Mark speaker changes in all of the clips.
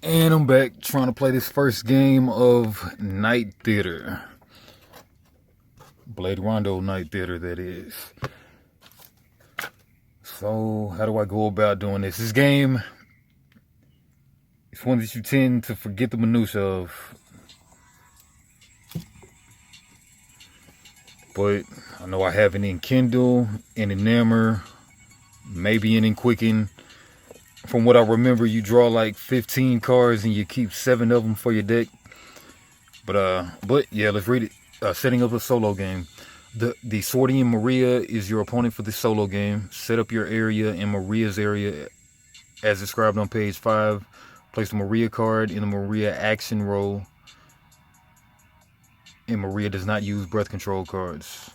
Speaker 1: And I'm back trying to play this first game of Night Theater. Blade Rondo Night Theater, that is. So, how do I go about doing this? This game, it's one that you tend to forget the minutiae of. But I know I have it in Kindle, in Enamor, maybe in Quicken. From what I remember, you draw like 15 cards and you keep 7 of them for your deck. But yeah, let's read it. Setting up a solo game. The sorting in Maria is your opponent for this solo game. Set up your area in Maria's area as described on page 5. Place the Maria card in the Maria action roll. And Maria does not use breath control cards.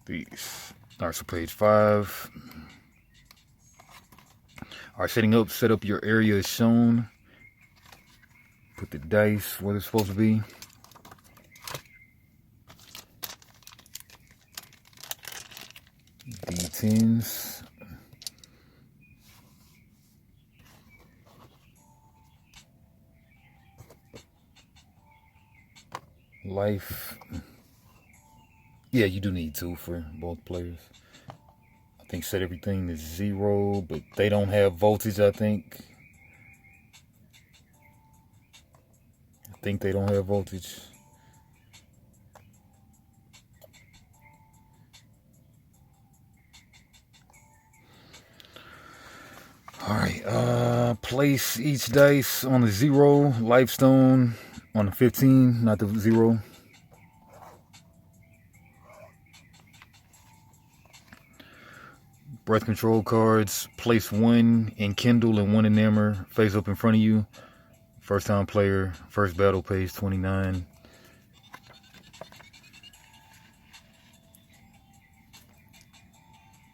Speaker 1: These. Alright, so page 5. Alright, set up your area is shown. Put the dice where they're supposed to be. D10s. Life. Yeah, you do need 2 for both players. I think set everything to 0, but they don't have voltage, I think. They don't have voltage. Alright, place each dice on the 0, life stone on the 15, not the 0. Breath control cards, place 1 in Kindle and 1 in Enamor, face up in front of you. First time player, first battle, page 29.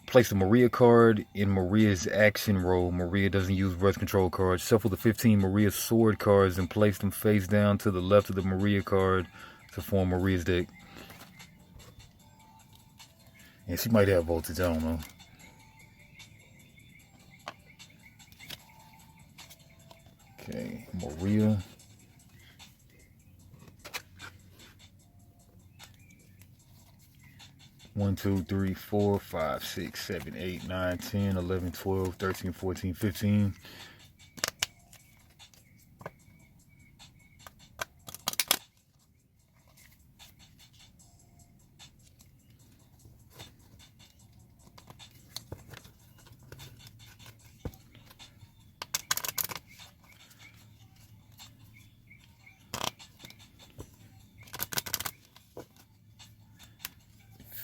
Speaker 1: Place the Maria card in Maria's action roll. Maria doesn't use breath control cards. Shuffle the 15 Maria sword cards and place them face down to the left of the Maria card to form Maria's deck. And she might have voltage, I don't know. Okay, Maria. One, 2, 3, 4, 5, 6, 7, 8, 9, 10, 11, 12, 13, 14, 15.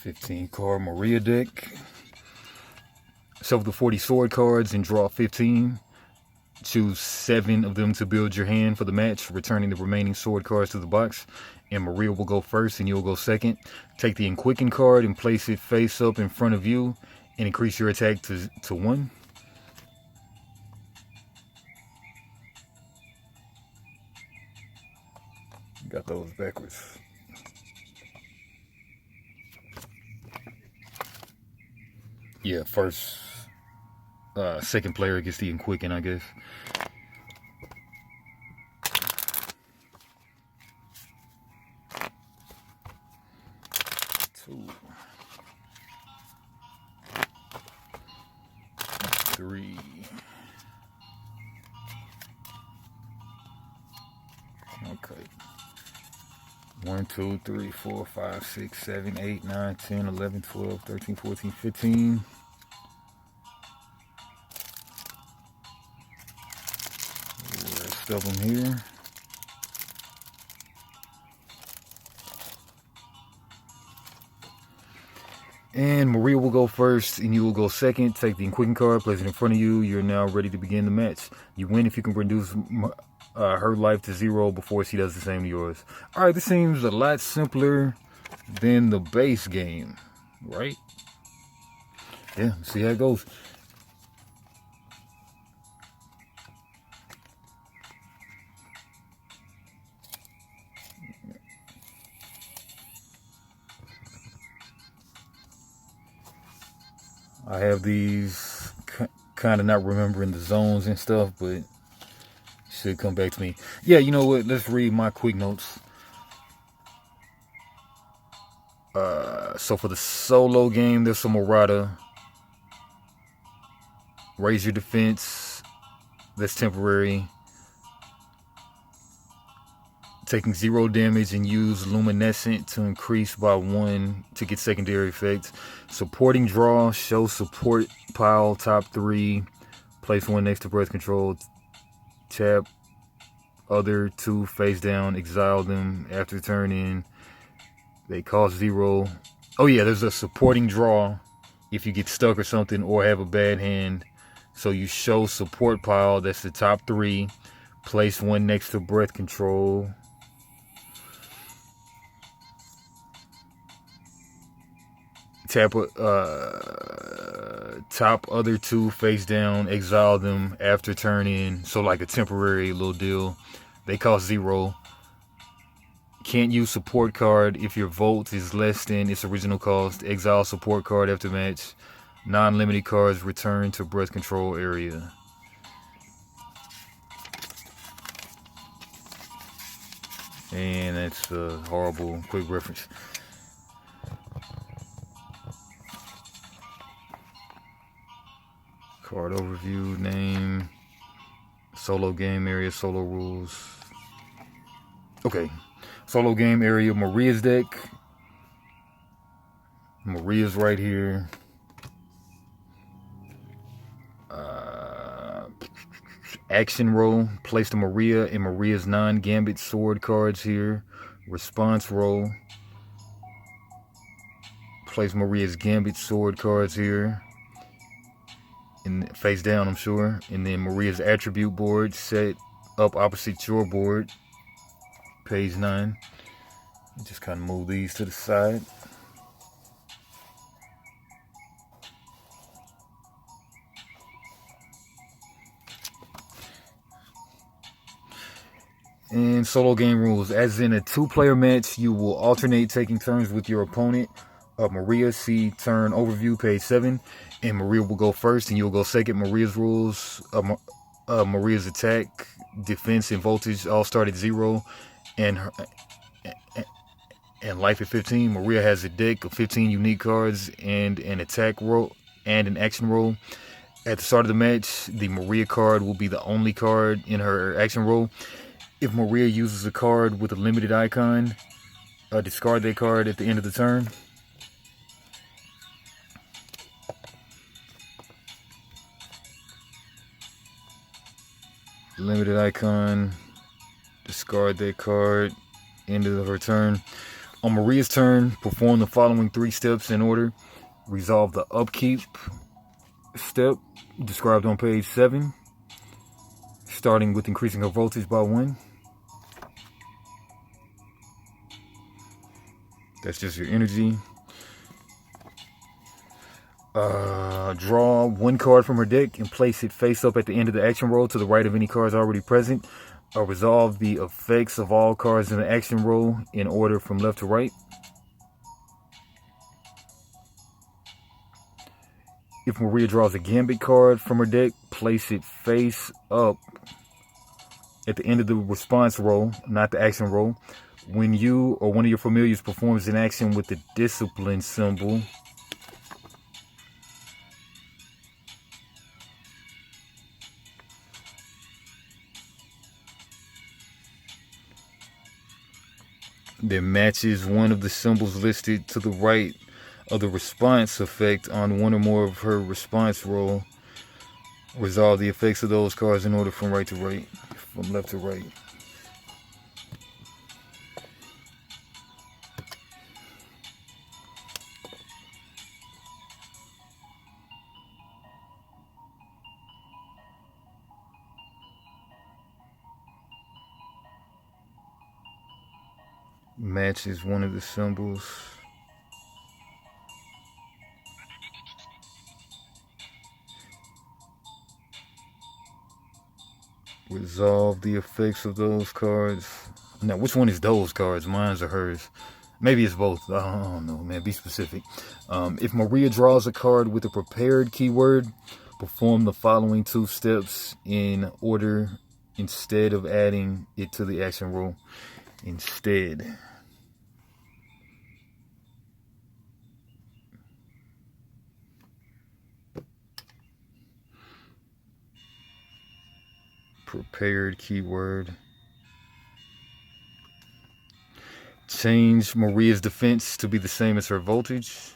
Speaker 1: $15-card Maria deck. Shuffle the 40 sword cards and draw 15. Choose 7 of them to build your hand for the match, returning the remaining sword cards to the box. And Maria will go first and you'll go second. Take the Enquicken card and place it face up in front of you and increase your attack to 1. Got those backwards. Yeah, second player gets the Enquicken, I guess. Two, 3. Okay. 1, 2, 3, 4, 5, 6, 7, 8, 9, 10, 11, 12, 13, 14, 15. Rest of them here. And Maria will go first and you will go second. Take the Enquicken card, place it in front of you. You're now ready to begin the match. You win if you can reduce her life to 0 before she does the same to yours. Alright, this seems a lot simpler than the base game, right? Yeah, see how it goes. I have these kind of not remembering the zones and stuff, but Should come back to me. Yeah, you know what? Let's read my quick notes. So for the solo game, there's some errata. Raise your defense. That's temporary. Taking 0 damage and use luminescent to increase by 1 to get secondary effects. Supporting draw. Show support pile top 3. Place 1 next to breath control. Tap other 2 face down. Exile them after turn in. They cost 0. Oh yeah, there's a supporting draw if you get stuck or something or have a bad hand. So you show support pile. That's the top 3. Place 1 next to breath control. Tap top other 2 face down, exile them after turn in. So like a temporary little deal. They cost 0. Can't use support card if your volt is less than its original cost. Exile support card after match. Non-limited cards return to breath control area. And that's a horrible quick reference. Card overview, name, solo game area, solo rules. Okay, solo game area, Maria's deck. Maria's right here. Action roll, place the Maria and Maria's non-gambit sword cards here. Response roll, place Maria's gambit sword cards here. And face down, I'm sure. And then Maria's attribute board set up opposite your board. Page 9. Just kind of move these to the side. And solo game rules. As in a 2-player match, you will alternate taking turns with your opponent. Maria, see turn overview, page 7. And Maria will go first and you'll go second. Maria's rules, Maria's attack, defense, and voltage all start at 0. And life at 15. Maria has a deck of 15 unique cards and an attack roll and an action roll. At the start of the match, the Maria card will be the only card in her action roll. If Maria uses a card with a limited icon, discard that card at the end of the turn. Limited icon, discard that card, end of her turn. On Maria's turn, perform the following 3 steps in order. Resolve the upkeep step described on page 7, starting with increasing her voltage by 1. That's just your energy. Draw 1 card from her deck and place it face up at the end of the action roll to the right of any cards already present. Resolve the effects of all cards in the action roll in order from left to right. If Maria draws a Gambit card from her deck, place it face up at the end of the response roll, not the action roll. When you or one of your familiars performs an action with the discipline symbol, that matches one of the symbols listed to the right of the response effect on one or more of her response roll, resolve the effects of those cards in order from right to right, from left to right. Matches one of the symbols. Resolve the effects of those cards. Now, which one is those cards? Mine's or hers? Maybe it's both. I don't know, man. Be specific. If Maria draws a card with a prepared keyword, perform the following 2 steps in order instead of adding it to the action roll. Instead. Prepared keyword. Change Maria's defense to be the same as her voltage.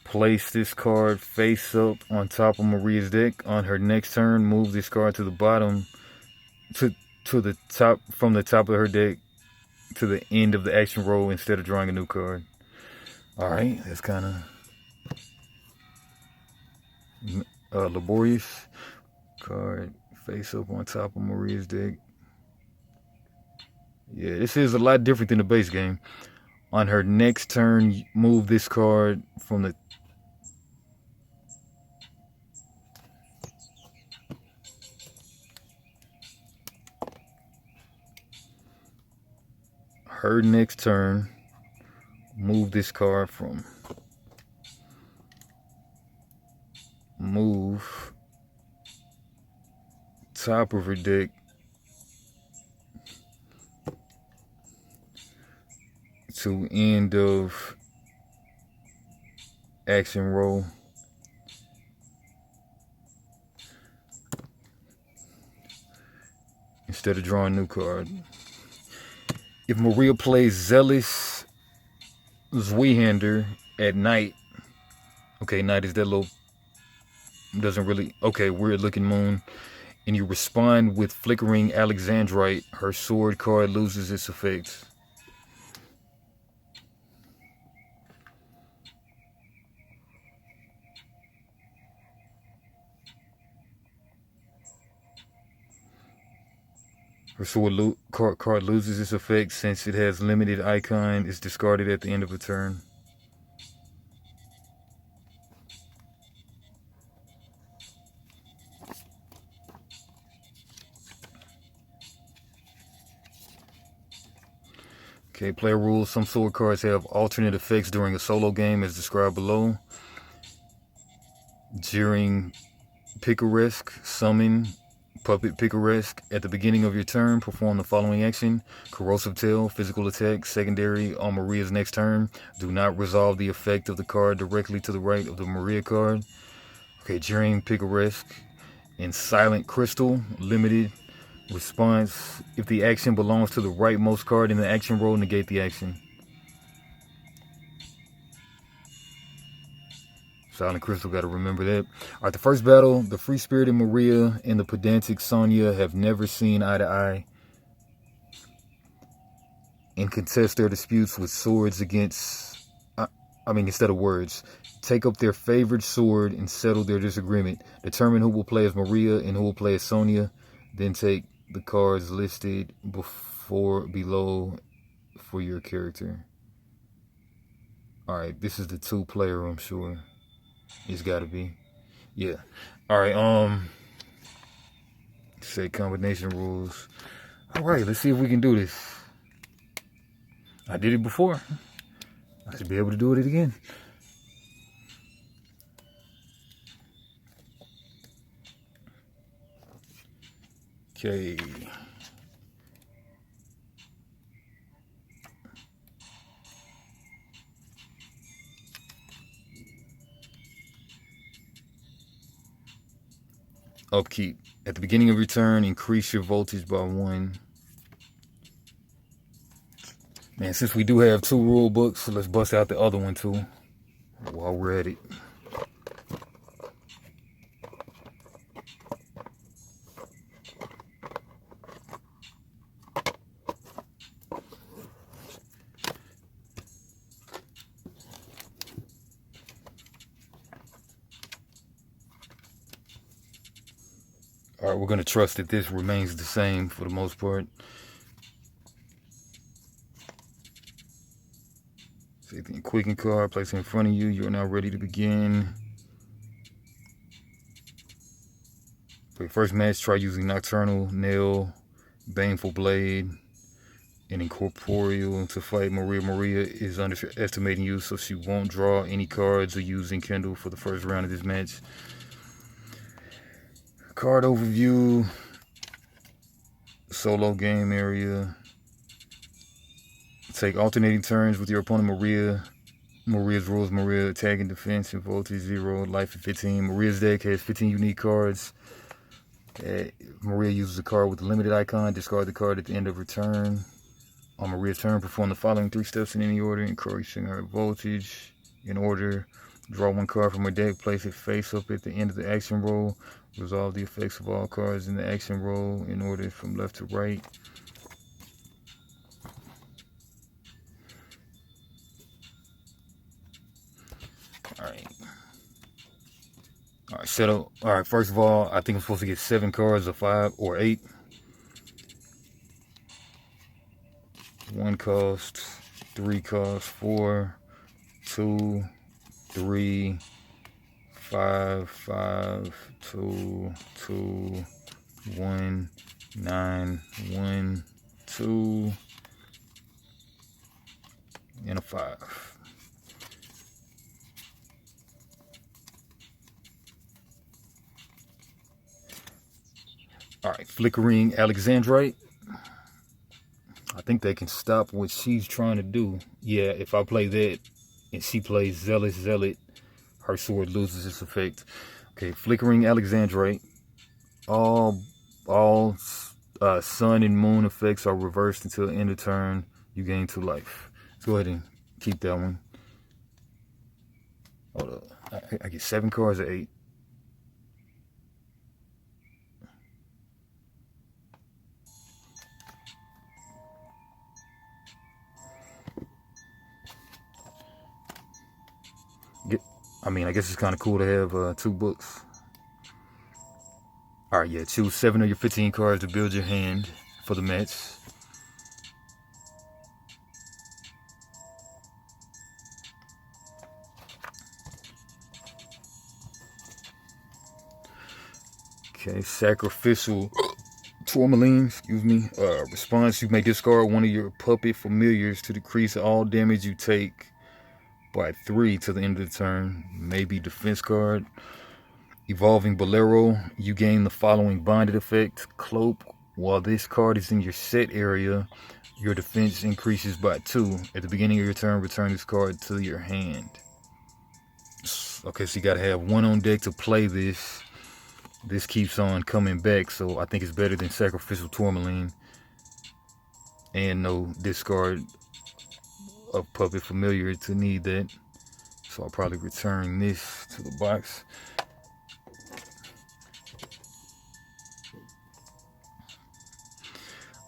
Speaker 1: Place this card face up on top of Maria's deck. On her next turn, move this card to the bottom, to the top, from the top of her deck to the end of the action roll instead of drawing a new card. Alright, that's kind of laborious. Card face up on top of Maria's deck. Yeah, this is a lot different than the base game. On her next turn, move this card from the next turn, move this card from top of her deck to end of action roll. Instead of drawing a new card. If Maria plays Zealous Zweihander at night, okay, night is that little, doesn't really, okay, weird looking moon, and you respond with Flickering Alexandrite, her sword card loses its effects. Her sword card loses its effect since it has limited icon. It's discarded at the end of a turn. Okay, player rules. Some sword cards have alternate effects during a solo game as described below. During Picaresque, summon Puppet Picaresque. At the beginning of your turn, perform the following action. Corrosive Tail, physical attack, secondary on Maria's next turn. Do not resolve the effect of the card directly to the right of the Maria card. Okay, during Picaresque. And Silent Crystal, limited response. If the action belongs to the rightmost card in the action roll, negate the action. Silent Crystal, got to remember that. All right, the first battle, the free-spirited Maria and the pedantic Sonya have never seen eye to eye and contest their disputes with swords instead of words. Take up their favorite sword and settle their disagreement. Determine who will play as Maria and who will play as Sonya. Then take the cards listed below for your character. All right, this is the 2-player, I'm sure. It's got to be. Yeah. All right. Say combination rules. All right, let's see if we can do this. I did it before. I should be able to do it again. Okay. Upkeep. At the beginning of your turn, increase your voltage by 1. Man, since we do have 2 rule books, let's bust out the other one too while we're at it. All right, we're going to trust that this remains the same for the most part. Take the Quicken card, place it in front of you. You're now ready to begin. For your first match, try using Nocturnal Nail, Baneful Blade, and incorporeal to fight Maria. Maria is underestimating you, so she won't draw any cards or use Enkindle for the first round of this match. Card overview. Solo game area. Take alternating turns with your opponent Maria. Maria's rules: Maria attack and defense and voltage 0, life at 15. Maria's deck has 15 unique cards. Maria uses a card with a limited icon. Discard the card at the end of her turn. On Maria's turn, perform the following 3 steps in any order, increasing her voltage in order. Draw 1 card from her deck, place it face up at the end of the action roll. Resolve the effects of all cards in the action roll in order from left to right. Alright, settle. Alright, first of all, I think I'm supposed to get 7 cards or 5 or 8. 1 cost, 3 cost, 4, 2, 3, 5, 5, 2, 2, 1, 9, 1, 2, and a 5. Alright, Flickering Alexandrite. I think they can stop what she's trying to do. Yeah, if I play that and she plays Zealous Zealot, her sword loses its effect. Okay, Flickering Alexandrite. All sun and moon effects are reversed until the end of turn. You gain 2 life. Let's go ahead and keep that one. Hold up. I get 7 cards or 8. I guess it's kind of cool to have 2 books. Alright, yeah, choose 7 of your 15 cards to build your hand for the match. Okay, Sacrificial Tourmaline, excuse me. Response: you may discard one of your puppet familiars to decrease all damage you take by 3 to the end of the turn. Maybe defense card. Evolving Bolero, you gain the following bonded effect. Cloak. While this card is in your set area, your defense increases by 2. At the beginning of your turn, return this card to your hand. Okay, so you gotta have 1 on deck to play this. This keeps on coming back, so I think it's better than Sacrificial Tourmaline. And no discard of puppet familiar to need that. So I'll probably return this to the box.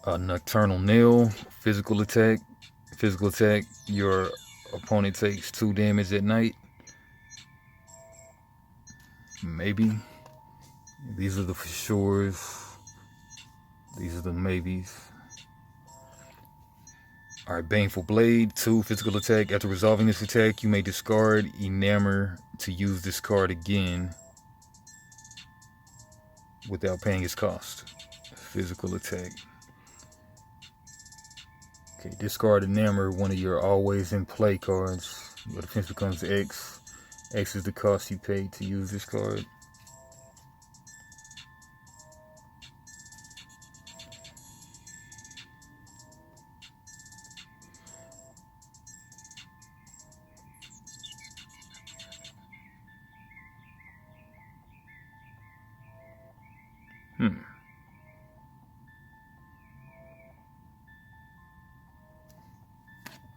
Speaker 1: Nocturnal Nail, physical attack. Physical attack, your opponent takes 2 damage at night. Maybe. These are the for sures. These are the maybes. Alright, Baneful Blade, 2 physical attack. After resolving this attack, you may discard Enamor to use this card again without paying its cost. Physical attack. Okay, discard Enamor, one of your always in play cards. Your defense becomes X. X is the cost you paid to use this card.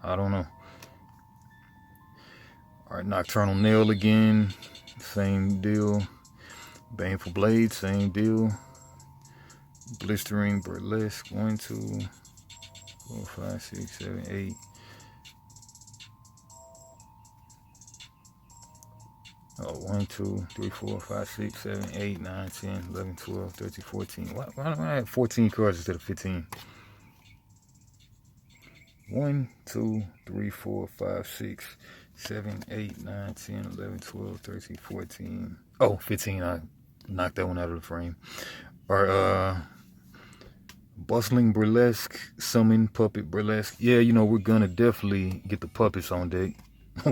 Speaker 1: I don't know. Alright, Nocturnal Nail again. Same deal. Baneful Blade, same deal. Blistering Burlesque. 1, 2, 4, 5, 6, 7, 8. Oh, 1, 2, 3, 4, 5, 6, 7, 8, 9, 10, 11, 12, 13, 14. Why don't I have 14 cards instead of 15? 1, 2, 3, 4, 5, 6, 7, 8, 9, 10, 11, 12, 13, 14. Oh, 15. I knocked that one out of the frame. Or Bustling Burlesque, Summon, Puppet, Burlesque. Yeah, you know, we're gonna definitely get the puppets on deck.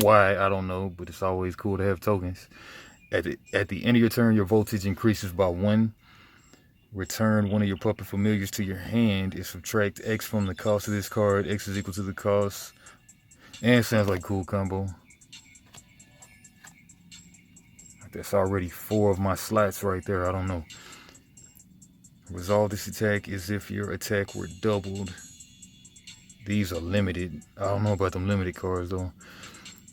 Speaker 1: Why, I don't know, but it's always cool to have tokens. At the end of your turn, your voltage increases by 1. Return one of your puppet familiars to your hand and subtract X from the cost of this card. X is equal to the cost. And it sounds like a cool combo. That's already 4 of my slots right there. I don't know. Resolve this attack as if your attack were doubled. These are limited. I don't know about them limited cards though.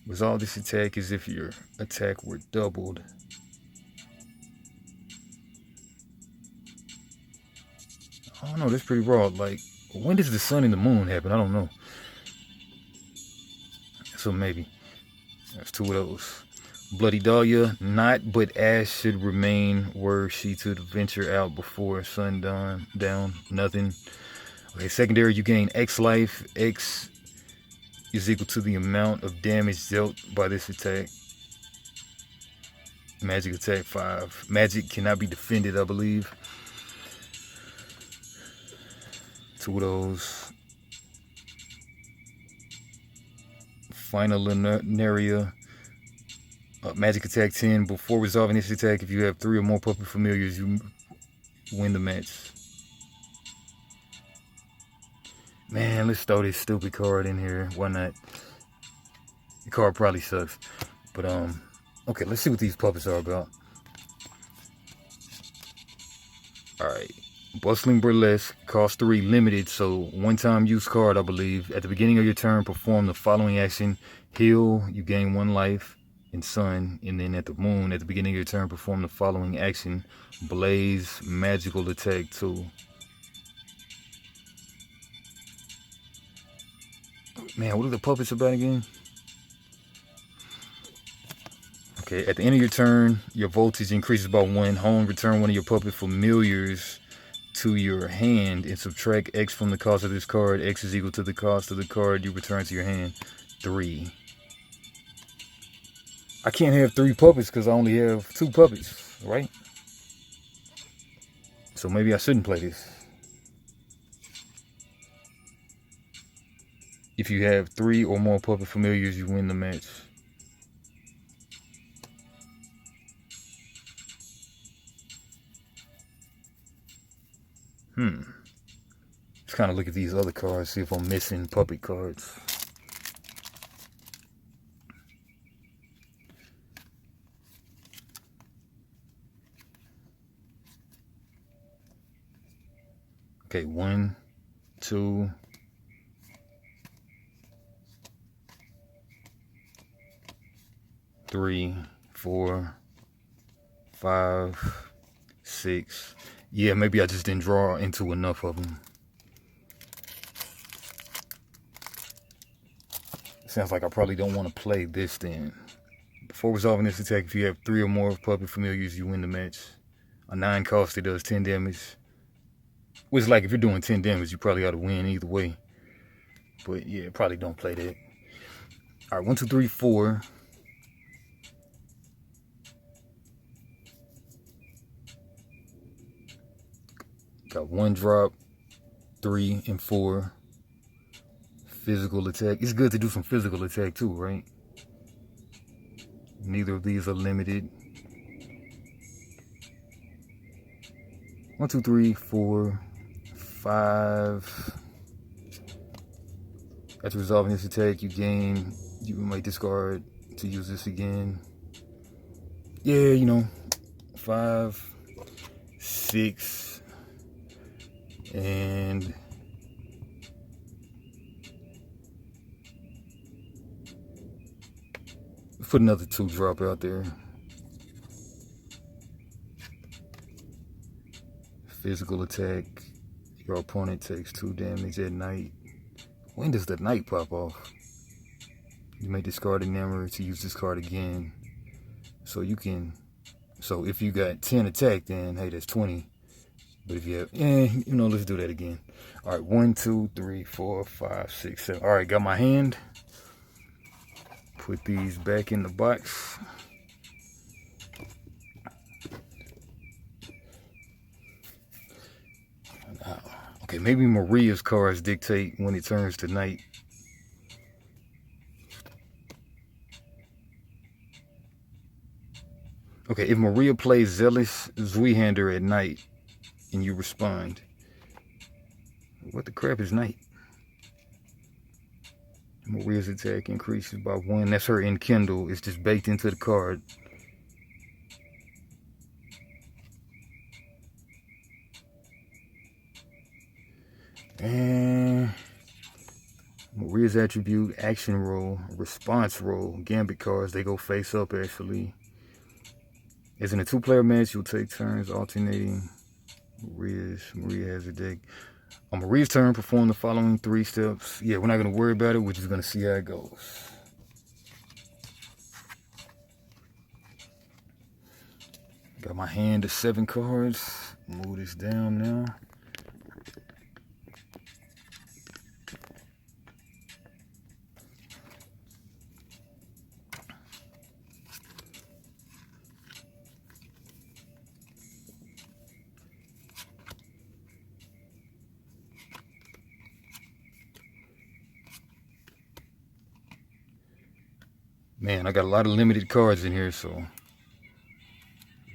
Speaker 1: Resolve this attack as if your attack were doubled. I don't know, that's pretty raw. Like, when does the sun and the moon happen? I don't know. So maybe. That's 2 of those. Bloody Dahlia, not but Ash should remain were she to venture out before sundown. Down, nothing. Okay, secondary, you gain X life. X is equal to the amount of damage dealt by this attack. Magic attack 5. Magic cannot be defended, I believe. 2 of those. Final Lunaria. Magic attack 10. Before resolving this attack, if you have 3 or more puppet familiars, you win the match. Man, let's throw this stupid card in here. Why not? The card probably sucks. But, okay, let's see what these puppets are about. Alright. Bustling Burlesque, cost 3, limited, so one-time use card, I believe. At the beginning of your turn, perform the following action. Heal, you gain 1 life. And Sun, and then at the Moon, at the beginning of your turn, perform the following action. Blaze, magical attack 2. Man, what are the puppets about again? Okay, at the end of your turn, your voltage increases by 1. Home, return one of your puppet familiars to your hand and subtract X from the cost of this card. X is equal to the cost of the card you return to your hand. 3. I can't have 3 puppets because I only have 2 puppets, right? So maybe I shouldn't play this. If you have 3 or more puppet familiars, you win the match. Let's kind of look at these other cards, see if I'm missing puppet cards. Okay, 1, 2, 3, 4, 5, 6. Yeah, maybe I just didn't draw into enough of them. Sounds like I probably don't want to play this then. Before resolving this attack, if you have 3 or more puppet familiars, you win the match. A 9 cost, it does 10 damage. Which, like, if you're doing 10 damage, you probably ought to win either way. But yeah, probably don't play that. Alright, 1, 2, 3, 4. Got 1 drop, 3 and 4. Physical attack. It's good to do some physical attack too, right? Neither of these are limited. 1, 2, 3, 4, 5. After resolving this attack, you might discard to use this again. Yeah, you know, 5, 6, and put another 2 drop out there. Physical attack. Your opponent takes 2 damage at night. When does the night pop off? You may discard an hammer to use this card again. So if you got 10 attack, then hey, that's 20. But if you have, let's do that again. All right, 1, 2, 3, 4, 5, 6, 7. All right, got my hand. Put these back in the box. Okay, maybe Maria's cards dictate when it turns to night. Okay, if Maria plays Zealous Zweihander at night and you respond, what the crap is night? Maria's attack increases by 1. That's her enkindle. It's just baked into the card. And Maria's attribute, action roll, response roll, gambit cards, they go face up actually. As in a 2-player match, you'll take turns alternating. Maria has a deck. On Maria's turn, perform the following 3 steps. Yeah, we're not going to worry about it. We're just going to see how it goes. Got my hand of 7 cards. Move this down now. Man, I got a lot of limited cards in here, so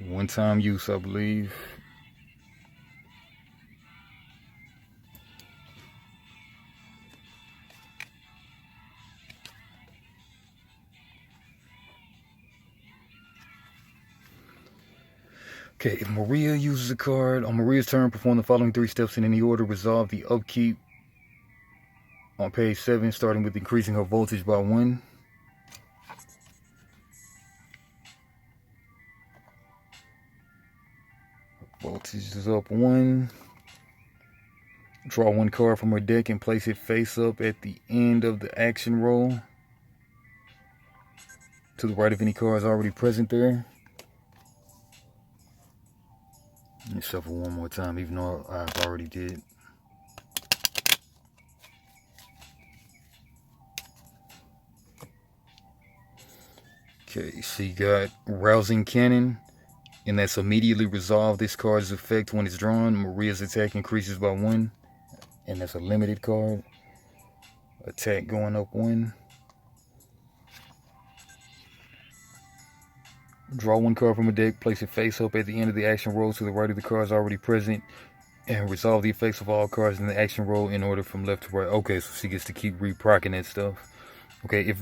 Speaker 1: one-time use, I believe. Okay, if Maria uses a card, on Maria's turn, perform the following 3 steps in any order. Resolve the upkeep on page 7, starting with increasing her voltage by 1. Voltage is up 1. Draw 1 card from her deck and place it face up at the end of the action roll, to the right of any cards already present there. Let me shuffle one more time, even though I've already did. Okay, she got Rousing Cannon, and that's immediately resolve this card's effect when it's drawn. Maria's attack increases by 1, and that's a limited card. Attack going up 1. Draw 1 card from a deck, place it face up at the end of the action roll to the right of the cards already present, and resolve the effects of all cards in the action roll in order from left to right. Okay, so she gets to keep reprocking that stuff. Okay,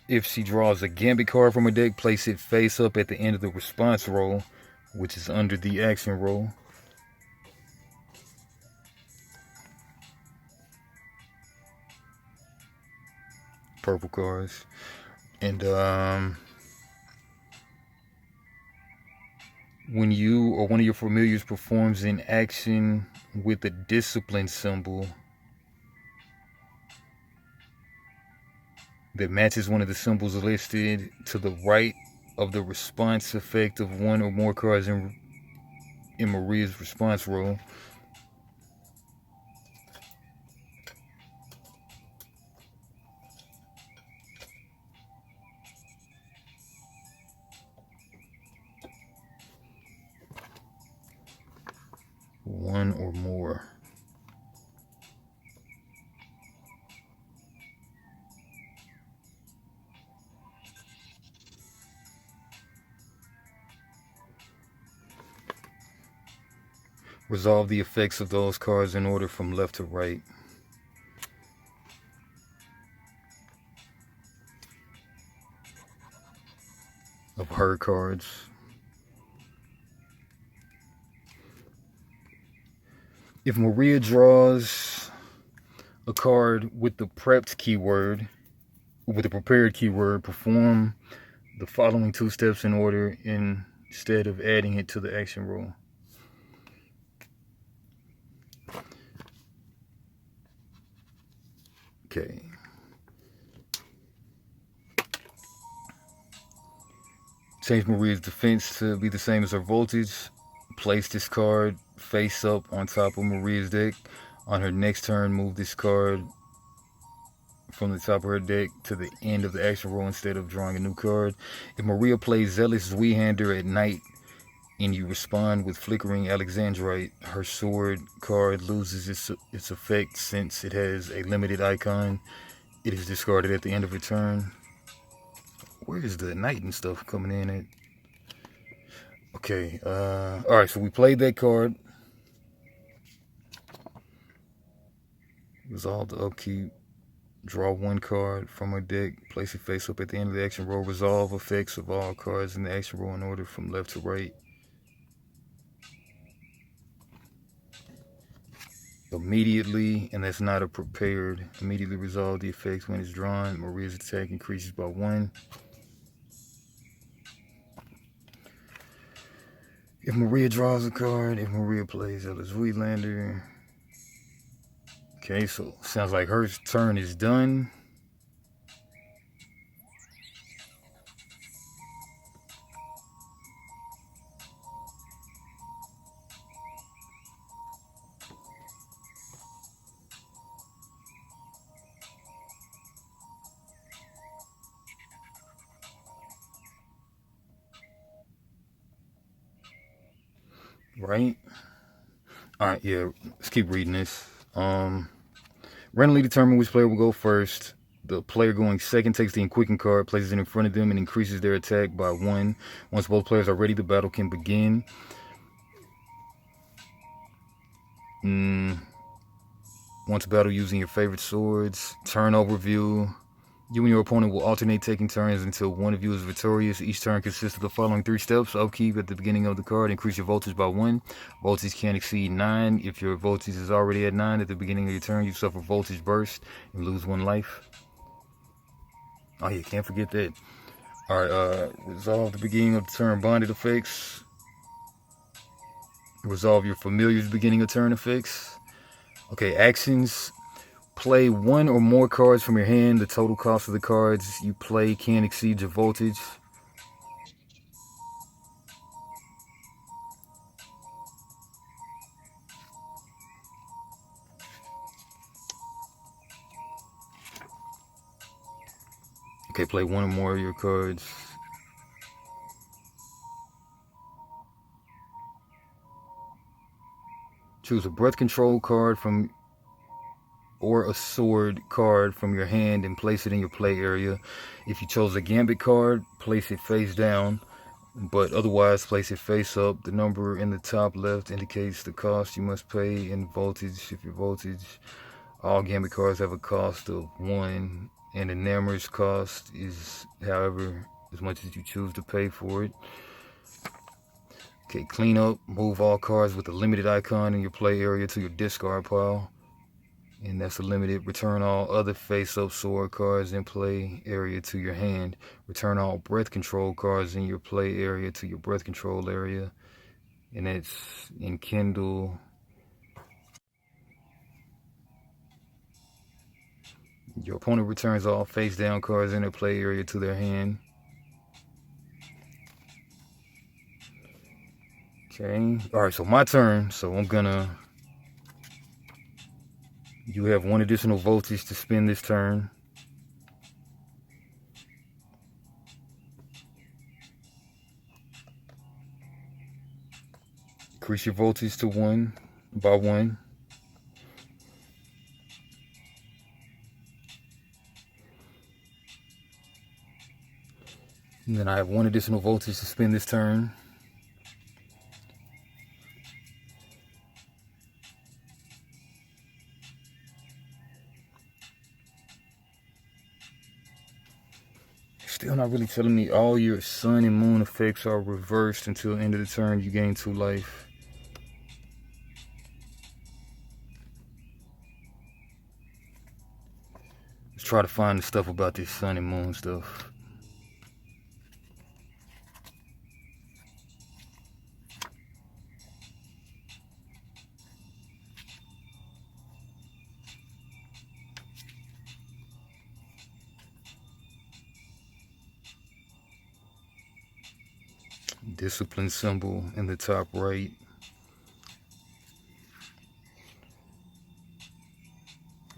Speaker 1: if she draws a gambit card from her deck, place it face up at the end of the response roll, which is under the action roll. Purple cards. And when you or one of your familiars performs an action with a discipline symbol that matches one of the symbols listed to the right of the response effect of 1 or more cards in Maria's response roll, one or more. Resolve the effects of those cards in order from left to right. Of her cards. If Maria draws a card with the prepped keyword, with the prepared keyword, perform the following 2 steps in order instead of adding it to the action roll. Okay. Change Maria's defense to be the same as her voltage. Place this card face up on top of Maria's deck. On her next turn, move this card from the top of her deck to the end of the action roll instead of drawing a new card. If Maria plays Zealous Zweihander at night and you respond with flickering Alexandrite, her sword card loses its effect since it has a limited icon. It is discarded at the end of a turn. Where is the knight and stuff coming in at? Okay, alright, so we played that card. Resolve the upkeep. Draw one card from our deck. Place it face up at the end of the action roll. Resolve effects of all cards in the action roll in order from left to right. Immediately, and that's not a prepared. Immediately resolve the effects when it's drawn. Maria's attack increases by 1. If Maria draws a card, if Maria plays Ellis Wheatlander. Okay, so sounds like her turn is done. Right? Alright, yeah, let's keep reading this. Randomly determine which player will go first. The player going second takes the Enquicken card, places it in front of them, and increases their attack by 1. Once both players are ready, the battle can begin. Once battle using your favorite swords. Turn overview. You and your opponent will alternate taking turns until one of you is victorious. Each turn consists of the following 3 steps. Upkeep at the beginning of the card. Increase your voltage by 1. Voltage can't exceed 9. If your voltage is already at 9 at the beginning of your turn, you suffer voltage burst and lose 1 life. Oh yeah, can't forget that. Alright, resolve the beginning of the turn bonded effects. Resolve your familiar's beginning of turn effects. Okay, actions. Play 1 or more cards from your hand. The total cost of the cards you play can't exceed your voltage. Okay, play 1 or more of your cards. Choose a breath control card from or a sword card from your hand and place it in your play area. If you chose a gambit card, place it face down, but otherwise place it face up. The number in the top left indicates the cost you must pay in voltage. If your voltage, all gambit cards have a cost of 1, and the Namor's cost is, however, as much as you choose to pay for it. Okay, clean up. Move all cards with a limited icon in your play area to your discard pile. And that's a limited. Return all other face-up sword cards in play area to your hand. Return all breath control cards in your play area to your breath control area. And it's enkindle. Your opponent returns all face-down cards in their play area to their hand. Okay. Alright, so my turn. So I'm gonna... You have 1 additional voltage to spend this turn. Increase your voltage to 1 by 1. And then I have 1 additional voltage to spend this turn. Still not really telling me all your sun and moon effects are reversed until the end of the turn. You gain 2 life. Let's try to find the stuff about this sun and moon stuff. Discipline symbol in the top right.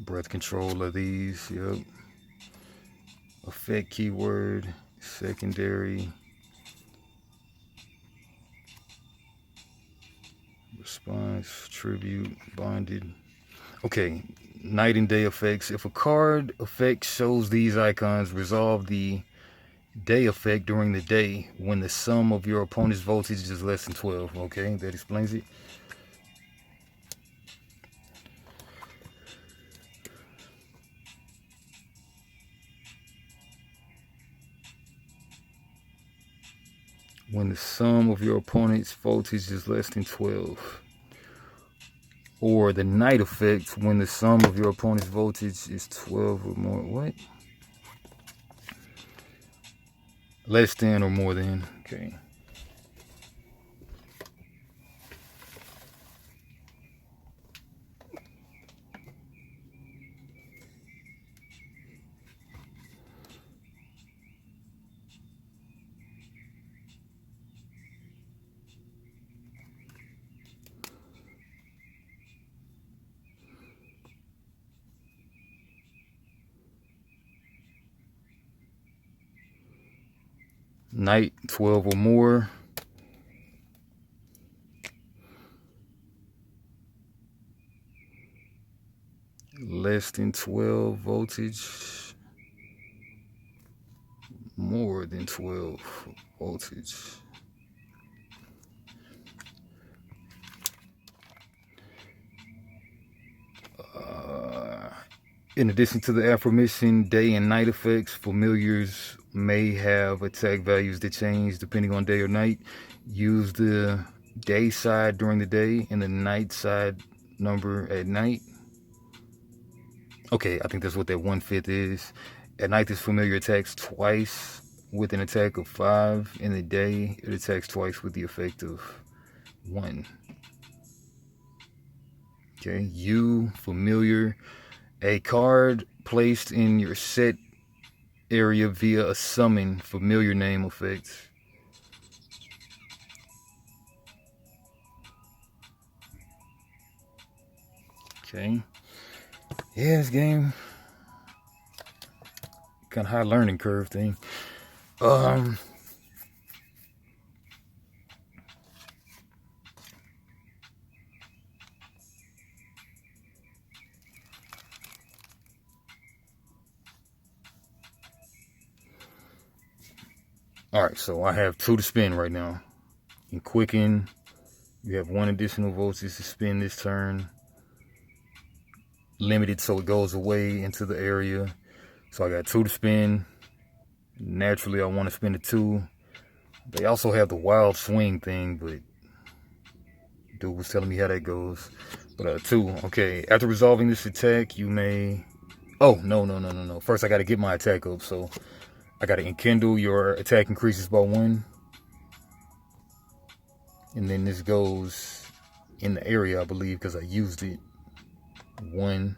Speaker 1: Breath control of these, yep. Effect keyword, secondary. Response, tribute, bonded. Okay, night and day effects. If a card effect shows these icons, resolve the day effect during the day when the sum of your opponent's voltage is less than 12. Okay, that explains it. When the sum of your opponent's voltage is less than 12. Or the night effect when the sum of your opponent's voltage is 12 or more. What? Less than or more than. Okay. Night 12 or more. Less than 12 voltage. More than 12 voltage. In addition to the aforementioned day and night effects, familiars may have attack values that change depending on day or night. Use the day side during the day and the night side number at night. Okay, I think that's what that 1/5 is. At night, this familiar attacks twice with an attack of 5. In the day, it attacks twice with the effect of 1. Okay, you, familiar. A card placed in your set area via a summon familiar name effect. Okay. Yeah, this game kind of high learning curve thing. Alright, so I have 2 to spin right now. In Quicken, you have 1 additional voltage to spin this turn. Limited so it goes away into the area. So I got 2 to spin. Naturally, I want to spin the 2. They also have the wild swing thing, but dude was telling me how that goes. But 2, okay. After resolving this attack, you may... Oh, no. First, I got to get my attack up, so... I got to enkindle, your attack increases by 1. And then this goes in the area, I believe, because I used it. 1.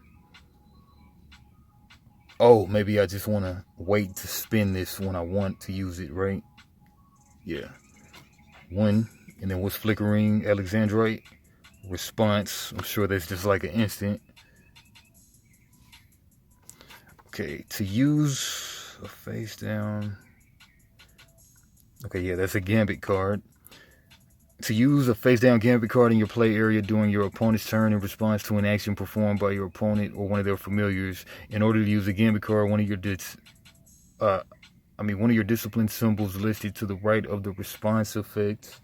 Speaker 1: Oh, maybe I just want to wait to spin this when I want to use it, right? Yeah. 1. And then what's flickering? Alexandrite. Response. I'm sure that's just like an instant. Okay, to use... a face down. Okay, yeah, that's a Gambit card. To use a face down Gambit card in your play area during your opponent's turn in response to an action performed by your opponent or one of their familiars. In order to use a Gambit card, one of your discipline symbols listed to the right of the response effect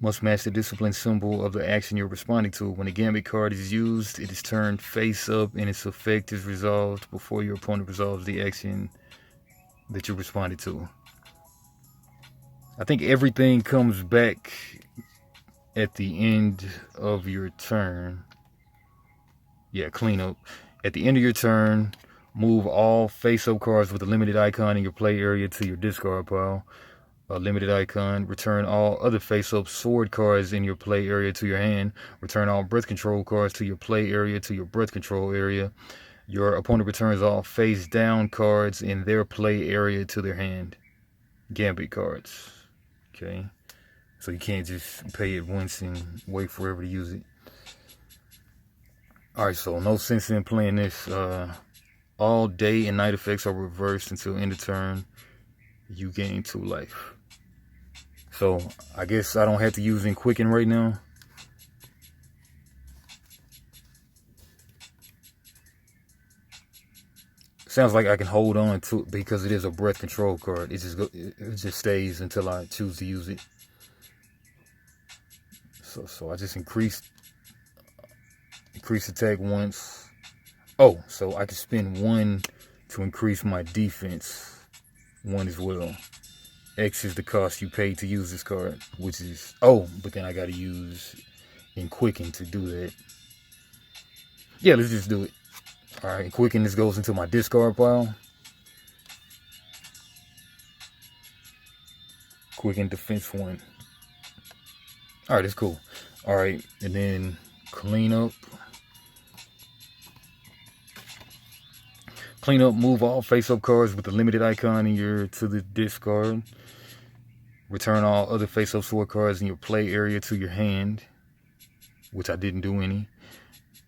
Speaker 1: must match the discipline symbol of the action you're responding to. When a Gambit card is used, it is turned face up and its effect is resolved before your opponent resolves the action that you responded to. I think everything comes back at the end of your turn. Yeah, cleanup. At the end of your turn, move all face-up cards with a limited icon in your play area to your discard pile. A limited icon. Return all other face-up sword cards in your play area to your hand. Return all breath control cards to your play area to your breath control area. Your opponent returns all face-down cards in their play area to their hand. Gambit cards. Okay. So you can't just pay it once and wait forever to use it. Alright, so no sense in playing this. All day and night effects are reversed until end of turn. You gain 2 life. So I guess I don't have to use in Quicken right now. Sounds like I can hold on to it because it is a breath control card. It just stays until I choose to use it. So I just increase attack once. Oh, so I can spend 1 to increase my defense 1 as well. X is the cost you pay to use this card, which is, oh, but then I gotta use in Quicken to do that. Yeah, let's just do it. Alright, Quicken, this goes into my discard pile. Quicken defense 1. Alright, that's cool. Alright, and then clean up. Clean up, move all face-up cards with the limited icon in your to the discard. Return all other face-up sword cards in your play area to your hand, which I didn't do any.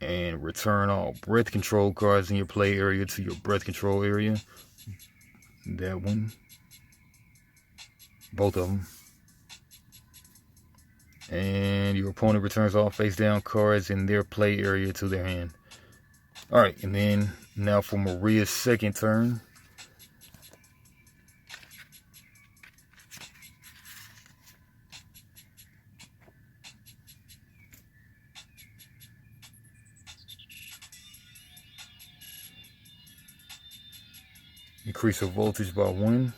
Speaker 1: And return all breath control cards in your play area to your breath control area. That one. Both of them. And your opponent returns all face-down cards in their play area to their hand. Alright, and then now for Maria's second turn. Increase her voltage by 1.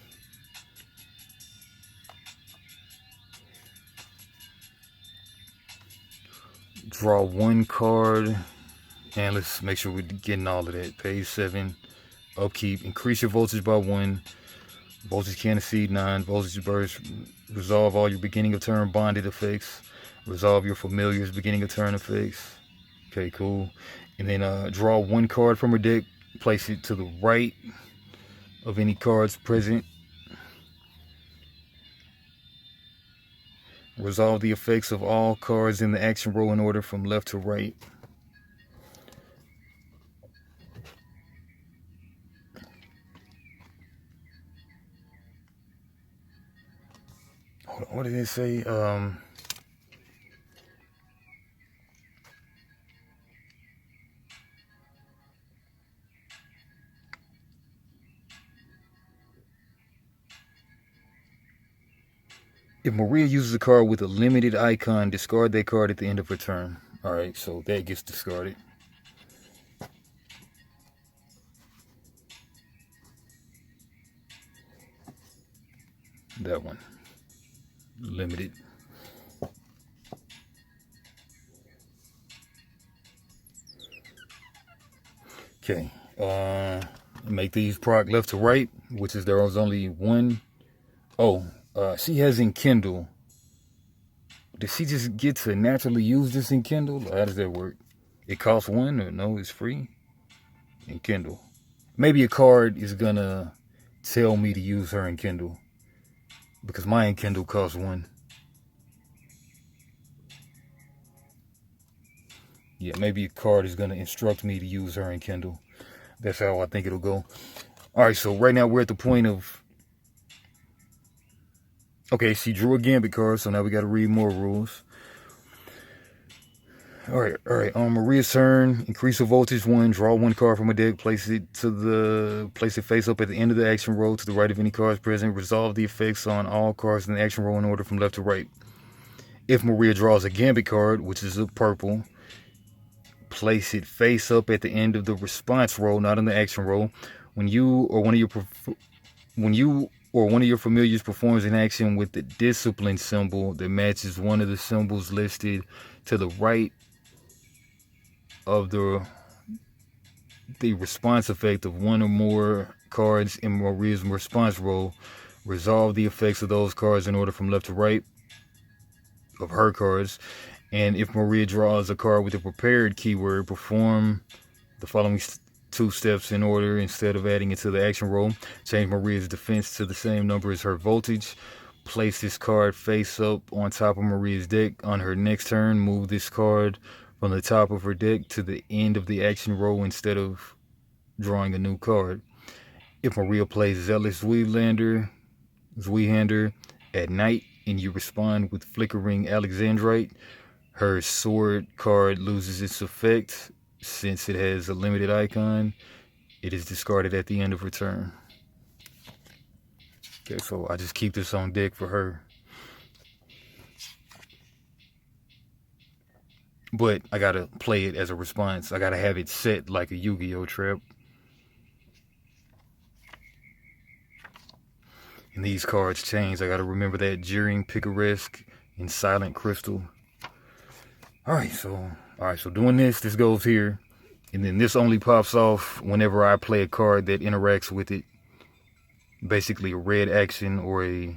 Speaker 1: Draw 1 card. And let's make sure we're getting all of that. Page 7. Upkeep. Increase your voltage by 1. Voltage can exceed 9. Voltage burst. Resolve all your beginning of turn bonded effects. Resolve your familiars beginning of turn effects. Okay, cool. And then draw 1 card from her deck. Place it to the right of any cards present. Resolve the effects of all cards in the action row in order from left to right. Hold on, what did it say? If Maria uses a card with a limited icon, discard that card at the end of her turn. Alright, so that gets discarded. That one. Limited. Okay. Make these proc left to right, which is there was only 1. Oh, she has Enkindle. Does she just get to naturally use this Enkindle? How does that work? It costs 1 or no, it's free? Enkindle. Maybe a card is gonna tell me to use her Enkindle. Because my Enkindle costs 1. Yeah, maybe a card is gonna instruct me to use her Enkindle. That's how I think it'll go. Alright, so right now we're at the point of... Okay, she drew a Gambit card, so now we gotta read more rules. Alright, on Maria's turn, increase her voltage 1, draw 1 card from a deck, place it face up at the end of the action row to the right of any cards present, resolve the effects on all cards in the action row in order from left to right. If Maria draws a Gambit card, which is a purple, place it face up at the end of the response row, not in the action row. When you or one of your familiars performs an action with the discipline symbol that matches one of the symbols listed to the right of the response effect of 1 or more cards in Maria's response row, resolve the effects of those cards in order from left to right of her cards. And if Maria draws a card with a prepared keyword, perform the following 2 steps in order instead of adding it to the action row. Change Maria's defense to the same number as her voltage. Place this card face up on top of Maria's deck. On her next turn, move this card from the top of her deck to the end of the action row instead of drawing a new card. If Maria plays Zealous Zweihander at night, and you respond with Flickering Alexandrite, her sword card loses its effect. Since it has a limited icon, it is discarded at the end of her turn. Okay, so I just keep this on deck for her. But I gotta play it as a response. I gotta have it set like a Yu-Gi-Oh trap. And these cards change. I gotta remember that. Jeering, Picaresque, and Silent Crystal. Alright, so doing this goes here. And then this only pops off whenever I play a card that interacts with it. Basically a red action or a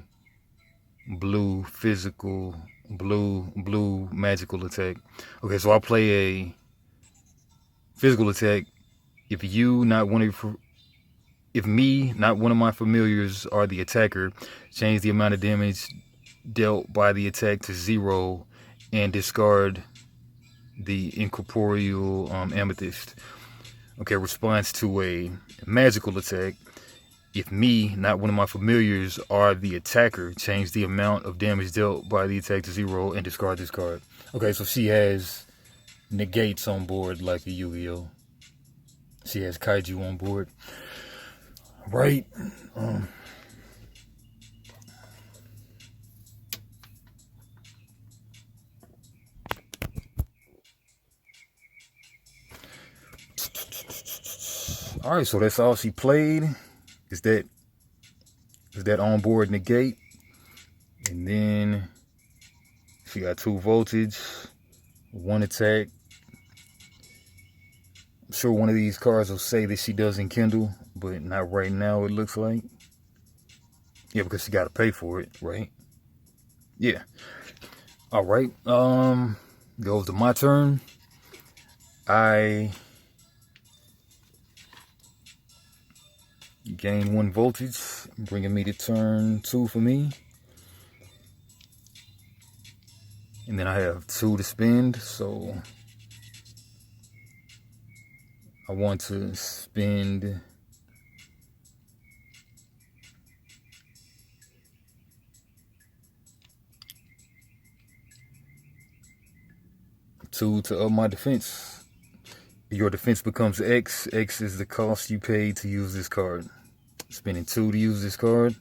Speaker 1: blue physical, blue magical attack. Okay, so I'll play a physical attack. If me, not one of my familiars, are the attacker, change the amount of damage dealt by the attack to 0 and discard the incorporeal amethyst. Okay, response to a magical attack. If me, not one of my familiars, are the attacker, change the amount of damage dealt by the attack to 0 and discard this card. Okay, so she has negates on board like a Yu-Gi-Oh. She has kaiju on board. Right. Alright, so that's all she played. Is that onboard negate. And then she got 2 voltage, 1 attack. I'm sure one of these cards will say that she doesn't kindle, but not right now, it looks like. Yeah, because she gotta pay for it, right? Yeah. Alright. Goes to my turn. I gain 1 voltage, bringing me to turn 2 for me. And then I have 2 to spend, so I want to spend two to up my defense. Your defense becomes X. X is the cost you paid to use this card. Spending 2 to use this card.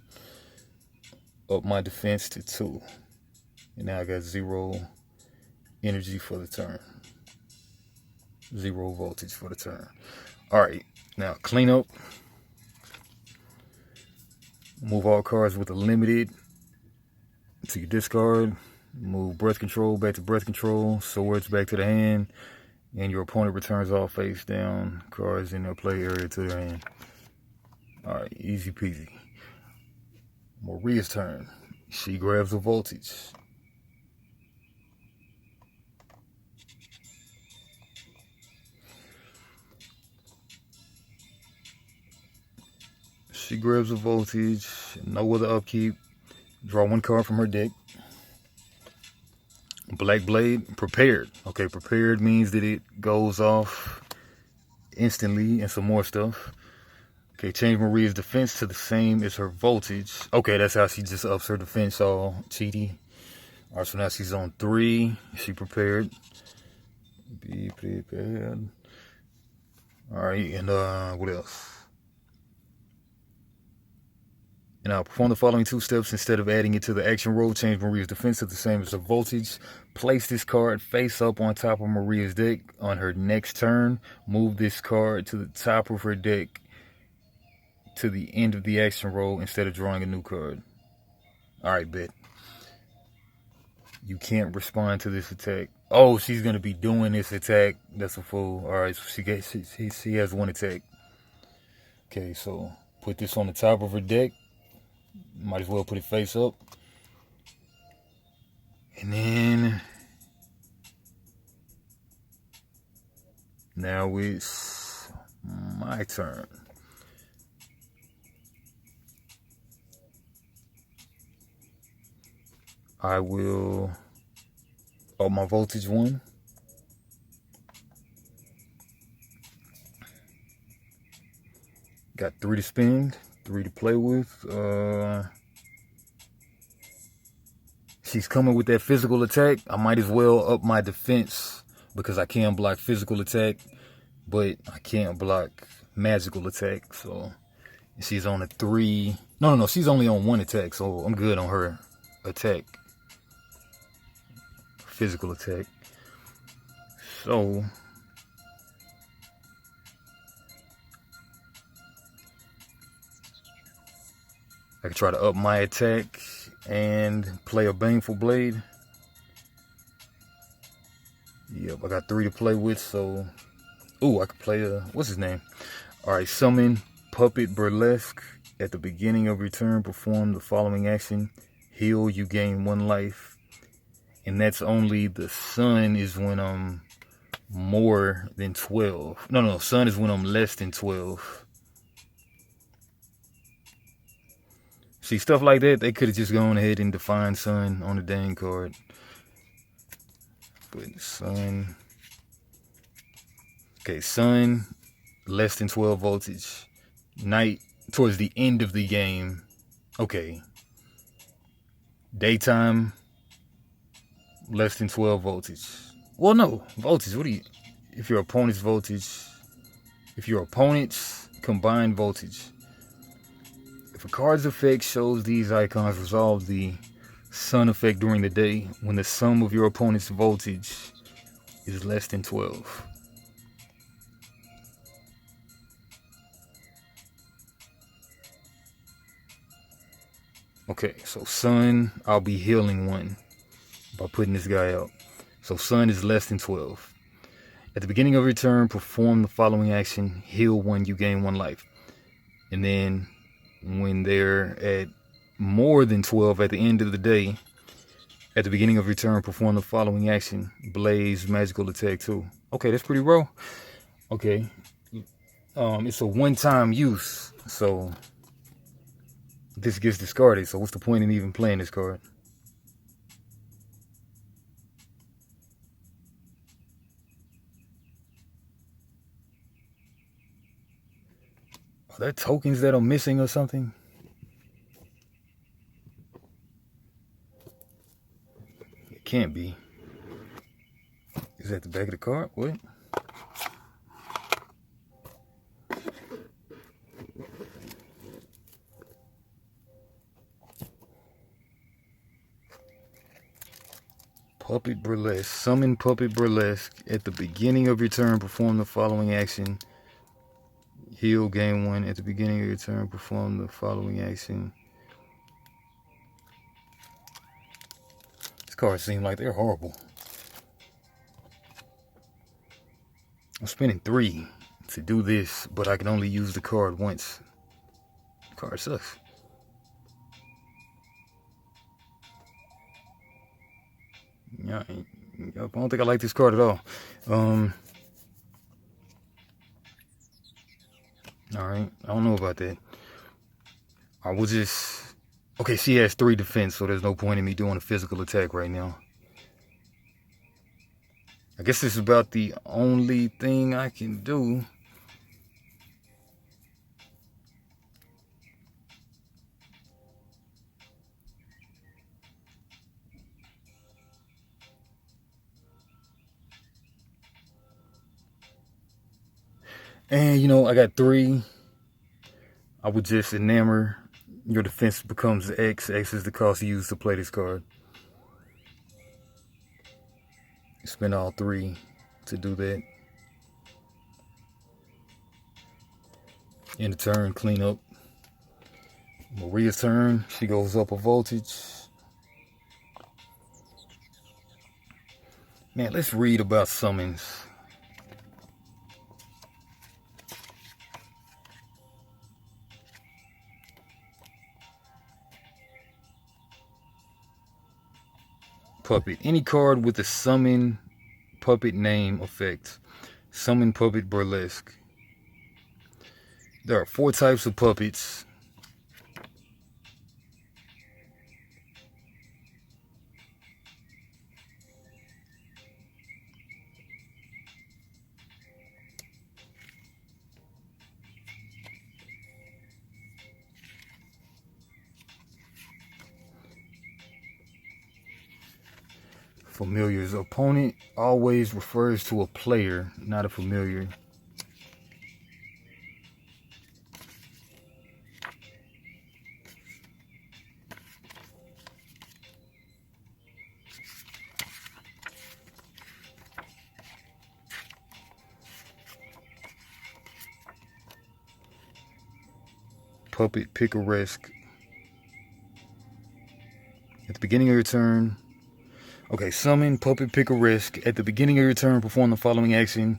Speaker 1: Up my defense to 2. And now I got 0 energy for the turn. 0 voltage for the turn. Alright, now clean up. Move all cards with a limited to your discard. Move breath control back to breath control. Swords back to the hand. And your opponent returns all face down cards in their play area to their hand. Alright, easy peasy. Maria's turn. She grabs a voltage. She grabs a voltage. No other upkeep. Draw 1 card from her deck. Black Blade, prepared. Okay, prepared means that it goes off instantly and some more stuff. Okay, change Maria's defense to the same as her voltage. Okay, that's how she just ups her defense, all cheaty. Alright, so now she's on 3. She prepared. Be prepared. Alright, and what else? And I'll perform the following 2 steps instead of adding it to the action roll. Change Maria's defense to the same as her voltage. Place this card face up on top of Maria's deck on her next turn. Move this card to the top of her deck to the end of the action roll instead of drawing a new card. Alright, bet. You can't respond to this attack. Oh, she's going to be doing this attack. That's a fool. Alright, so she has 1 attack. Okay, so put this on the top of her deck. Might as well put it face up. And then now it's my turn. I will up my voltage 1. Got 3 to spend, 3 to play with. she's coming with that physical attack, I might as well up my defense because I can block physical attack, but I can't block magical attack. So she's on a 3. No, she's only on 1 attack, so I'm good on her attack. Physical attack. So I can try to up my attack and play a Baneful Blade. Yep, I got 3 to play with, so... Ooh, I could play what's his name? Alright, summon Puppet Burlesque. At the beginning of your turn, perform the following action. Heal, you gain 1 life. And that's only the sun is when I'm more than 12. No, sun is when I'm less than 12. See, stuff like that, they could have just gone ahead and defined sun on the dang card. But sun. Okay, sun, less than 12 voltage. Night, towards the end of the game. Okay. Daytime, less than 12 voltage. Well, no, voltage, what do you... If your opponent's voltage... If your opponent's combined voltage... If a card's effect shows these icons, resolve the sun effect during the day when the sum of your opponent's voltage is less than 12. Okay, so sun, I'll be healing 1 by putting this guy out. So sun is less than 12. At the beginning of your turn, perform the following action. Heal 1, you gain 1 life. And then when they're at more than 12 at the end of the day, at the beginning of your turn, perform the following action. Blaze, magical attack 2. Okay, that's pretty raw. Okay. It's a one-time use, so this gets discarded. So what's the point in even playing this card? Are there tokens that are missing or something? It can't be. Is that the back of the card? What? Puppet Burlesque. Summon Puppet Burlesque. At the beginning of your turn, perform the following action. Heal, gain 1. At the beginning of your turn, perform the following action. These cards seem like they're horrible. I'm spending 3 to do this, but I can only use the card once. The card sucks. Yeah, I don't think I like this card at all. Alright, I don't know about that. I will just... Okay, she has 3 defense, so there's no point in me doing a physical attack right now. I guess this is about the only thing I can do. And, you know, I got 3. I would just enamor. Your defense becomes X. X is the cost used to play this card. Spend all 3 to do that. In the turn, clean up. Maria's turn. She goes up a voltage. Man, let's read about summons. Puppet. Any card with a summon puppet name effect. Summon Puppet Burlesque. There are 4 types of puppets. Familiars. Opponent always refers to a player, not a familiar. Puppet Picaresque. At the beginning of your turn. Okay, summon Puppet Picaresque. At the beginning of your turn, perform the following action.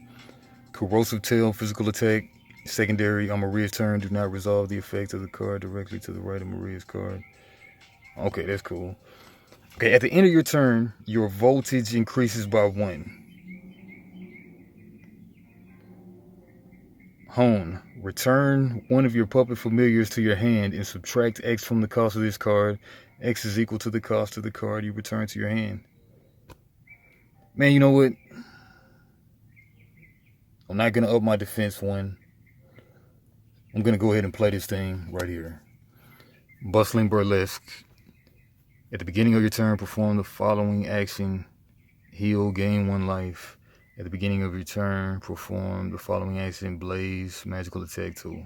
Speaker 1: Corrosive Tail, physical attack. Secondary, on Maria's turn, do not resolve the effect of the card directly to the right of Maria's card. Okay, that's cool. Okay, at the end of your turn, your voltage increases by 1. Hone. Return one of your puppet familiars to your hand and subtract X from the cost of this card. X is equal to the cost of the card you return to your hand. Man, you know what? I'm not going to up my defense 1. I'm going to go ahead and play this thing right here. Bustling Burlesque. At the beginning of your turn, perform the following action. Heal, gain 1 life. At the beginning of your turn, perform the following action. Blaze, magical attack tool.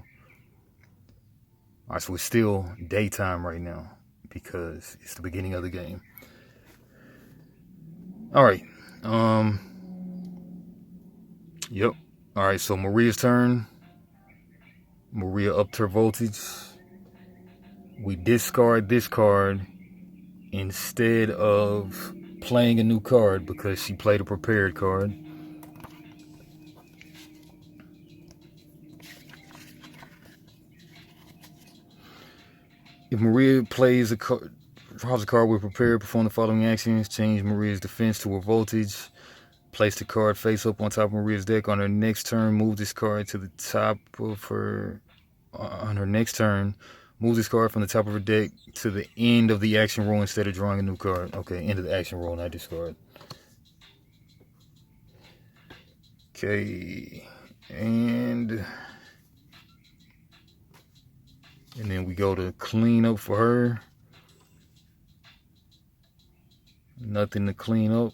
Speaker 1: Alright, so it's still daytime right now because it's the beginning of the game. Alright. Yep. Alright, so Maria's turn. Maria upped her voltage. We discard this card instead of playing a new card because she played a prepared card. If Maria plays a card, draws a card with prepared, perform the following actions. Change Maria's defense to her voltage. Place the card face up on top of Maria's deck. On her next turn, move this card to the top of her... on her next turn, move this card from the top of her deck to the end of the action roll instead of drawing a new card. Okay, end of the action roll, not discard. Okay, and then we go to clean up for her. Nothing to clean up.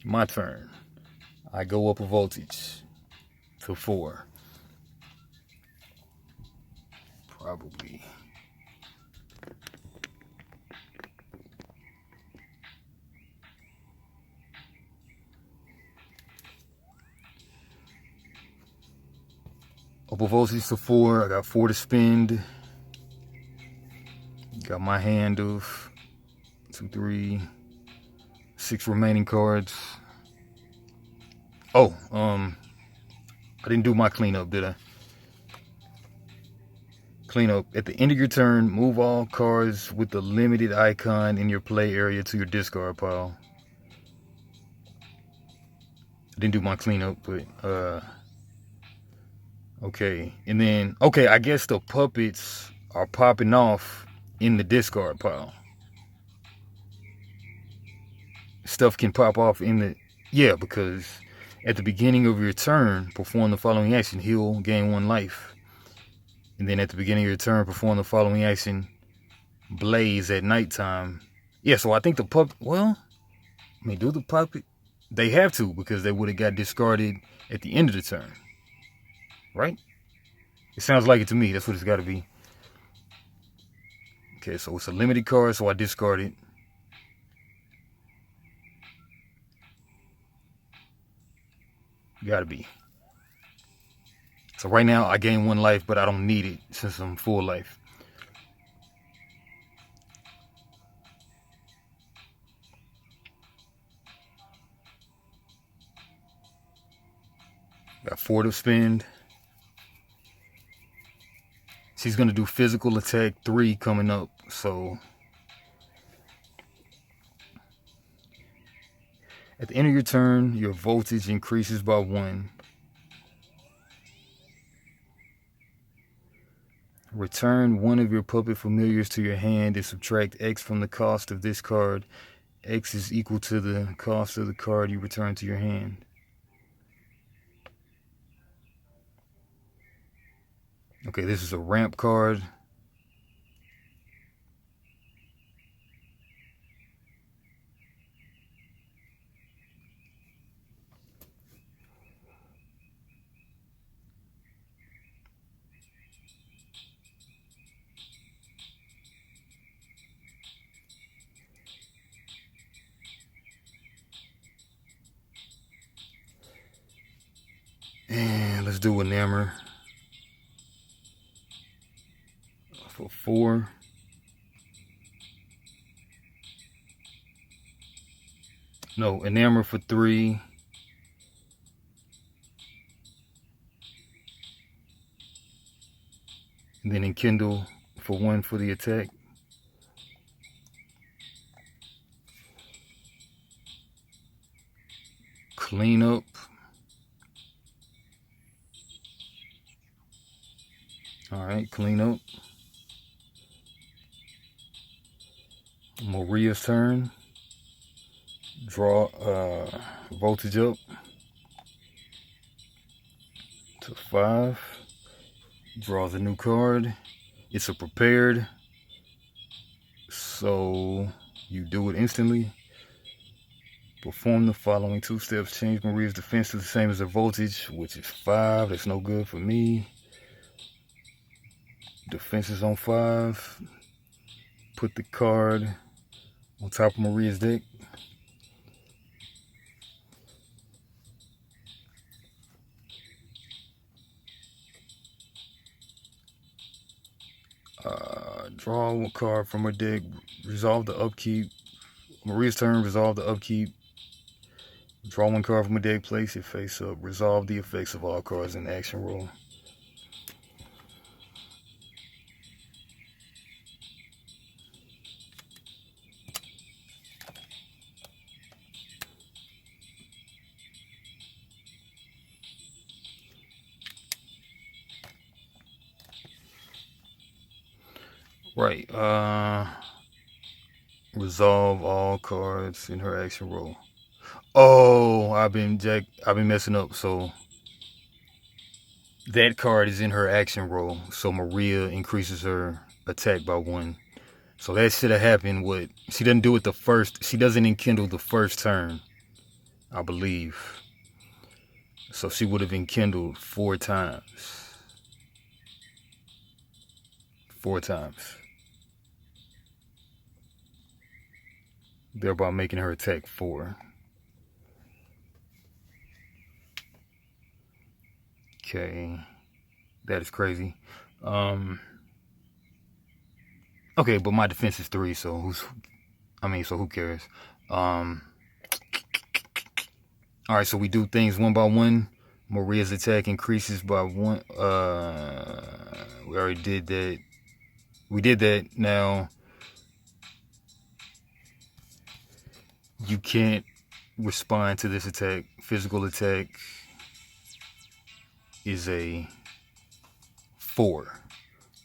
Speaker 1: My turn. I go up a voltage to 4. Probably. Up a voltage to 4. I got 4 to spend. Got my hand of 2, 3, 6 remaining cards. Oh, I didn't do my cleanup, did I? Cleanup. At the end of your turn, move all cards with the limited icon in your play area to your discard pile. I didn't do my cleanup, but okay. And then, okay, I guess the puppets are popping off in the discard pile. Stuff can pop off in the... Yeah, because at the beginning of your turn, perform the following action. Heal, gain 1 life. And then at the beginning of your turn, perform the following action. Blaze at nighttime. Yeah, so I think the puppet... Well, I mean, do the puppet... They have to, because they would have got discarded at the end of the turn. Right? It sounds like it to me. That's what it's got to be. Okay, so it's a limited card, so I discard it. Gotta be. So right now, I gain 1 life, but I don't need it since I'm full life. Got 4 to spend. She's going to do physical attack 3 coming up, so... At the end of your turn, your voltage increases by 1. Return one of your puppet familiars to your hand and subtract X from the cost of this card. X is equal to the cost of the card you return to your hand. Okay, this is a ramp card. let's do enamor for 4. No, enamor for 3. And then enkindle for 1 for the attack. Clean up. Alright, clean up. Maria's turn. Draw voltage up to 5. Draws a new card. It's a prepared, so you do it instantly. Perform the following 2 steps. Change Maria's defense to the same as her voltage, which is 5. That's no good for me. Defense is on 5. Put the card on top of Maria's deck. Draw 1 card from her deck. Resolve the upkeep. Maria's turn. Resolve the upkeep. Draw 1 card from her deck. Place it face up. Resolve the effects of all cards in the action roll. Right. Resolve all cards in her action roll. Oh, I've been messing up. So that card is in her action roll. So Maria increases her attack by 1. So that should have happened with, she doesn't do it the first, she doesn't enkindle the first turn, I believe. So she would have enkindled 4 times. 4 times. Thereby making her attack 4. Okay. That is crazy. Okay, but my defense is 3, so who cares? Alright, so we do things 1 by 1. Maria's attack increases by 1. We already did that. We did that. Now you can't respond to this attack. Physical attack is a 4.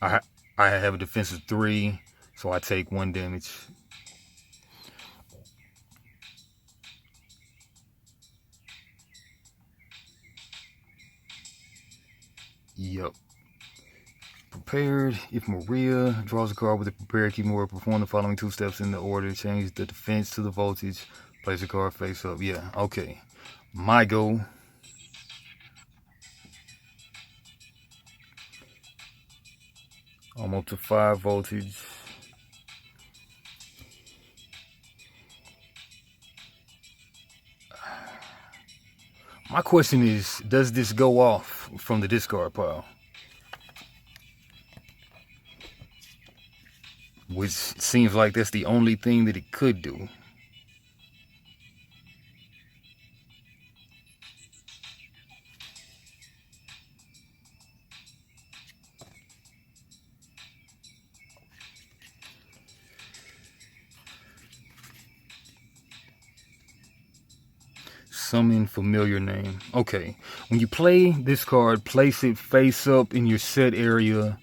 Speaker 1: I have a defense of 3, so I take 1 damage. Yup. Prepared. If Maria draws a card with a prepared keyword, perform the following 2 steps in the order. Change the defense to the voltage. Place the card face up. Yeah, okay. My go. I'm up to 5 voltage. My question is, does this go off from the discard pile? Which seems like that's the only thing that it could do. Summon familiar name. Okay. When you play this card, place it face up in your set area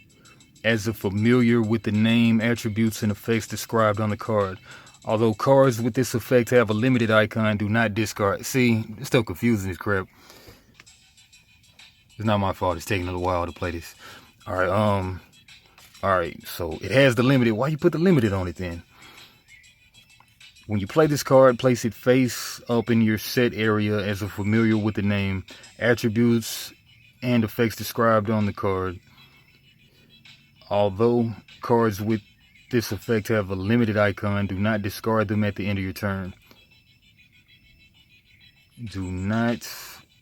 Speaker 1: as a familiar with the name, attributes, and effects described on the card. Although cards with this effect have a limited icon, do not discard. See, it's still confusing this crap. It's not my fault. It's taking a little while to play this. Alright, so it has the limited. Why you put the limited on it then? When you play this card, place it face up in your set area as a familiar with the name, attributes, and effects described on the card. Although cards with this effect have a limited icon, do not discard them at the end of your turn. Do not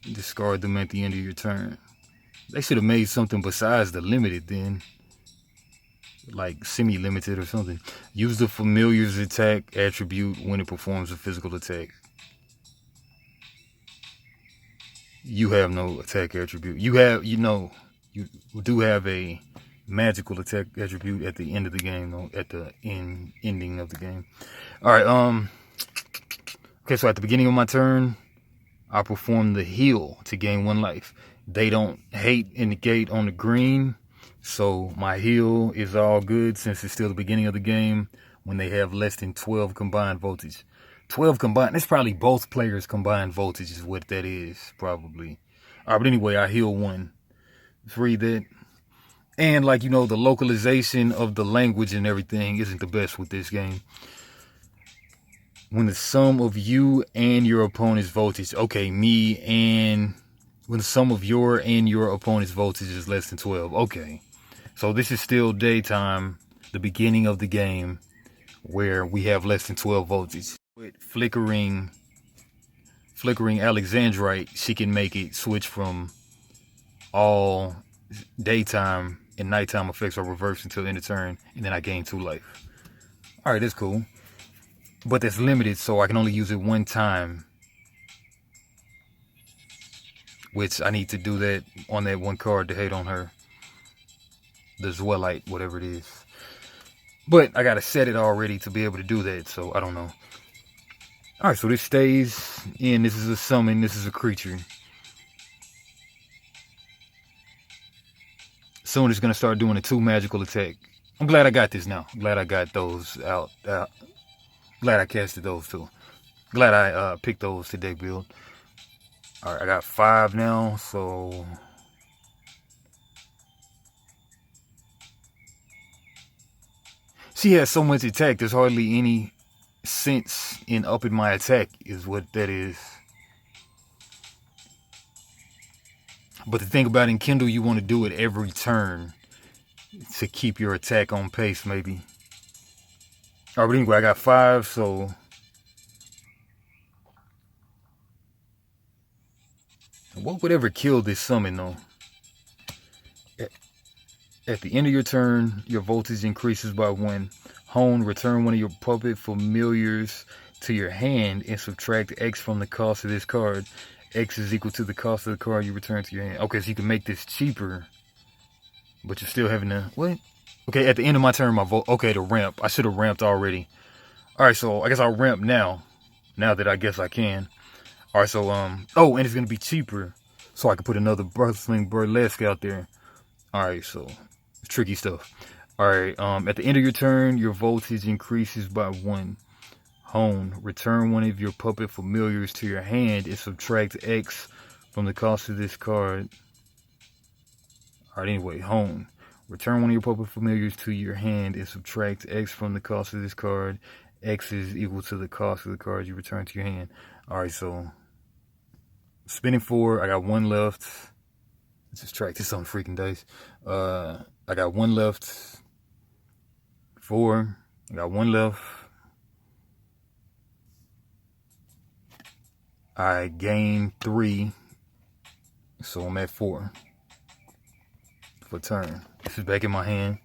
Speaker 1: discard them at the end of your turn. They should have made something besides the limited then. Like semi-limited or something. Use the familiar's attack attribute when it performs a physical attack. You have no attack attribute. You do have a magical attack attribute at the end of the game, though, at the ending of the game. All right. Okay, so at the beginning of my turn, I perform the heal to gain 1 life. They don't hate and negate on the green, so my heal is all good since it's still the beginning of the game when they have less than 12 combined voltage. 12 combined, that's probably both players' combined voltage is what that is, probably. All right, but anyway, I heal 1. Let's read that. And like, the localization of the language and everything isn't the best with this game. When the sum of you and your opponent's voltage, okay, when the sum of your and your opponent's voltage is less than 12, okay. So this is still daytime, the beginning of the game, where we have less than 12 voltage. With flickering Alexandrite, she can make it switch from all daytime and nighttime effects are reversed until the end of turn, and then I gain 2 life. All right, that's cool. But that's limited, so I can only use it 1 time. Which I need to do that on that 1 card to hate on her. The Zwellite, whatever it is. But I gotta set it already to be able to do that, so I don't know. Alright, so this stays in. This is a summon, this is a creature. Soon it's gonna start doing a 2 magical attack. I'm glad I got this now. Glad I got those out. Glad I casted those too. Glad I picked those to deck build. Alright, I got 5 now, so she has so much attack, there's hardly any sense in upping my attack, is what that is. But the thing about Enkindle, you want to do it every turn to keep your attack on pace, maybe. Alright, but anyway, I got 5, so what would ever kill this summon, though? At the end of your turn, your voltage increases by 1. Hone, return one of your puppet familiars to your hand and subtract X from the cost of this card. X is equal to the cost of the card you return to your hand. Okay, so you can make this cheaper, but you're still having to... What? Okay, at the end of my turn, okay, the ramp. I should have ramped already. Alright, so I guess I'll ramp now. Now that I guess I can. Alright, so, oh, and it's going to be cheaper. So I can put another Bustling Burlesque out there. Alright, so... tricky stuff. Alright, at the end of your turn, your voltage increases by 1. Hone, return one of your puppet familiars to your hand and subtract X from the cost of this card. Alright, anyway, Hone. Return one of your puppet familiars to your hand and subtract X from the cost of this card. X is equal to the cost of the card you return to your hand. Alright, so spinning 4, I got 1 left. Let's just track this on freaking dice. I got 1 left. 4. I got 1 left. I gained 3. So I'm at 4 for turn. This is back in my hand.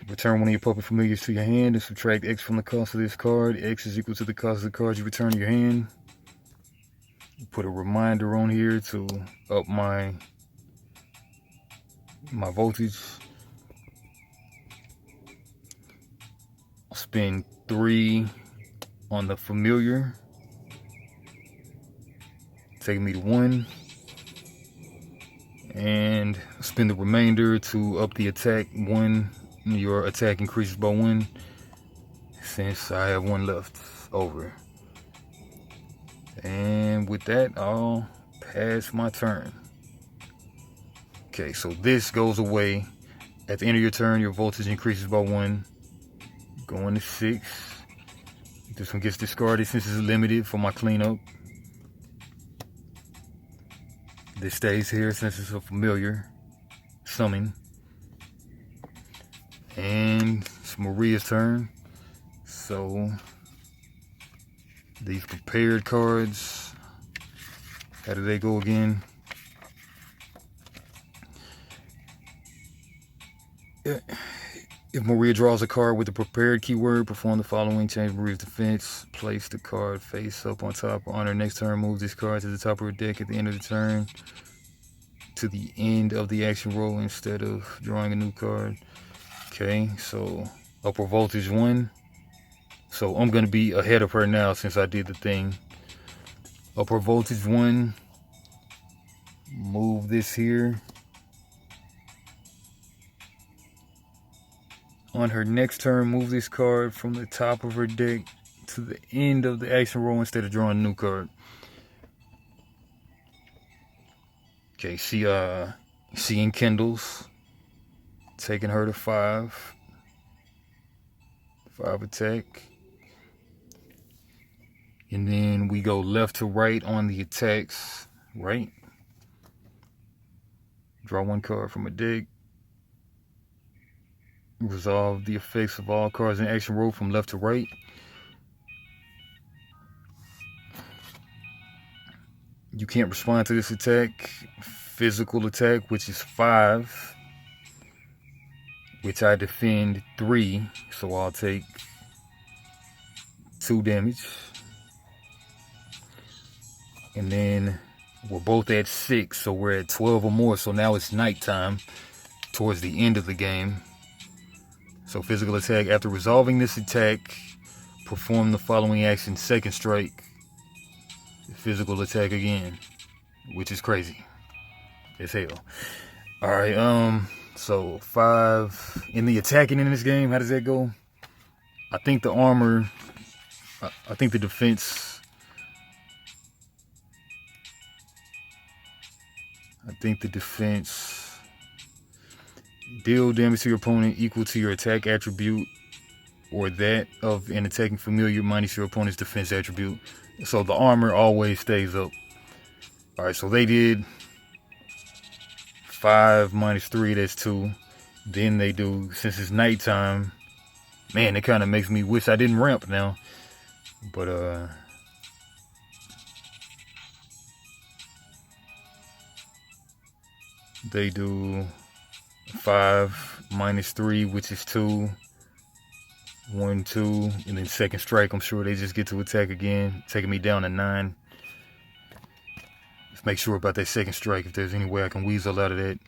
Speaker 1: Return one of your puppet familiars to your hand and subtract X from the cost of this card. X is equal to the cost of the card you return to your hand. Put a reminder on here to up my voltage. I'll spend 3 on the familiar, taking me to 1, and spend the remainder to up the attack 1. Your attack increases by 1 since I have 1 left over. And with that, I'll pass my turn. Okay, so this goes away. At the end of your turn, your voltage increases by 1. Going to 6. This one gets discarded since it's limited for my cleanup. This stays here since it's a familiar summon. And it's Maria's turn. So these prepared cards, how do they go again? If Maria draws a card with the prepared keyword, perform the following: change Maria's defense, place the card face up on top. On her next turn, move this card to the top of her deck at the end of the turn to the end of the action roll instead of drawing a new card. Okay, so upper voltage 1. So I'm going to be ahead of her now since I did the thing. Upper voltage 1. Move this here. On her next turn, move this card from the top of her deck to the end of the action roll instead of drawing a new card. Okay, she enkindles, taking her to 5. 5 attack. And then we go left to right on the attacks, right? Draw 1 card from a deck. Resolve the effects of all cards in action roll from left to right. You can't respond to this attack. Physical attack, which is 5, which I defend 3, so I'll take 2 damage. And then we're both at 6, so we're at 12 or more, so now it's nighttime towards the end of the game. So physical attack. After resolving this attack, perform the following action: second strike, physical attack again, which is crazy as hell. All right, so 5 in the attacking in this game. How does that go? I think the armor, I think the defense, deal damage to your opponent equal to your attack attribute or that of an attacking familiar minus your opponent's defense attribute. So the armor always stays up. All right, so they did 5 minus 3, that's 2. Then they do, since it's nighttime, man, it kind of makes me wish I didn't ramp now. But they do 5 minus 3, which is 2. 1, 2, and then second strike. I'm sure they just get to attack again, taking me down to 9. Let's make sure about that second strike, if there's any way I can weasel out of that.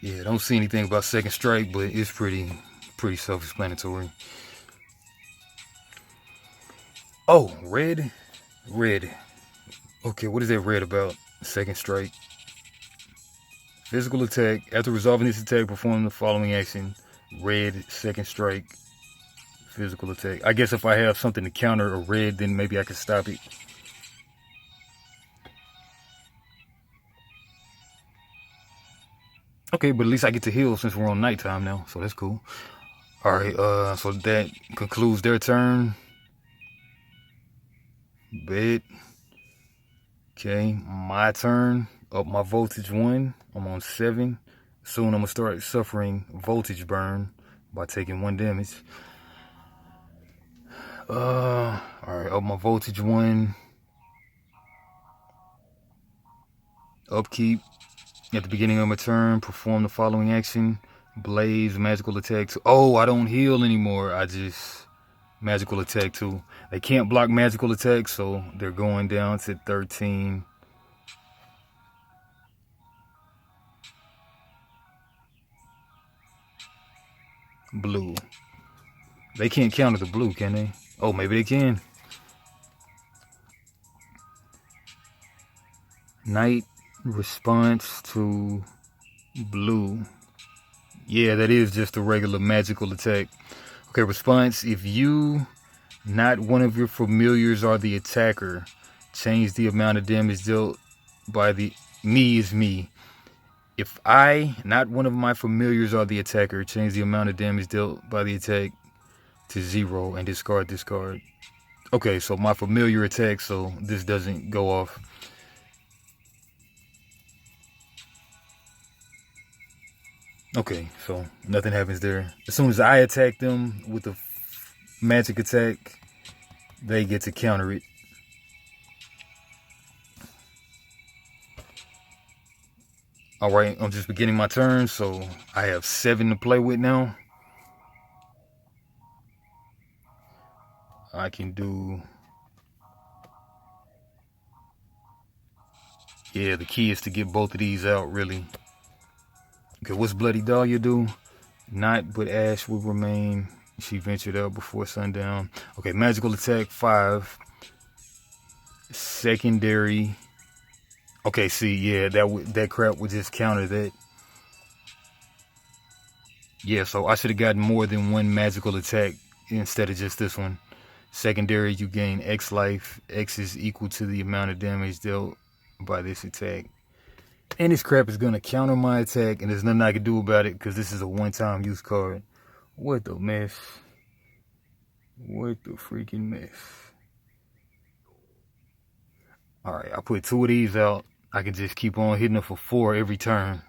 Speaker 1: Yeah, don't see anything about second strike, but it's pretty self-explanatory. Oh, red. Okay, what is that red about? Second strike. Physical attack. After resolving this attack, perform the following action: red, second strike, physical attack. I guess if I have something to counter a red, then maybe I can stop it. Okay, but at least I get to heal since we're on nighttime now, so that's cool. All right, so that concludes their turn. Bet. Okay, my turn. Up my voltage 1. I'm on 7. Soon I'm gonna start suffering voltage burn by taking 1 damage. All right, up my voltage 1. Upkeep. At the beginning of my turn, perform the following action: blaze, magical attack 2. Oh, I don't heal anymore. I just magical attack 2. They can't block magical attacks, so they're going down to 13. Blue. They can't counter the blue, can they? Oh, maybe they can. Night response to blue. Yeah, that is just a regular magical attack. Okay, response: if you, not one of your familiars, are the attacker, change the amount of damage dealt by the me. If I, not one of my familiars, are the attacker, change the amount of damage dealt by the attack to 0 and discard this card. Okay, so my familiar attack, so this doesn't go off. Okay, so nothing happens there. As soon as I attack them with a magic attack, they get to counter it. All right, I'm just beginning my turn, so I have 7 to play with now. I can do... Yeah, the key is to get both of these out, really. Okay, what's Bloody Dahlia do? Not but Ash will remain. She ventured out before sundown. Okay, magical attack 5. Secondary. Okay, see, yeah, that crap would just counter that. Yeah, so I should have gotten more than one magical attack instead of just this one. Secondary, you gain X life. X is equal to the amount of damage dealt by this attack. And this crap is going to counter my attack, and there's nothing I can do about it because this is a one-time use card. What the mess? What the freaking mess? Alright, I put 2 of these out. I can just keep on hitting her for 4 every turn.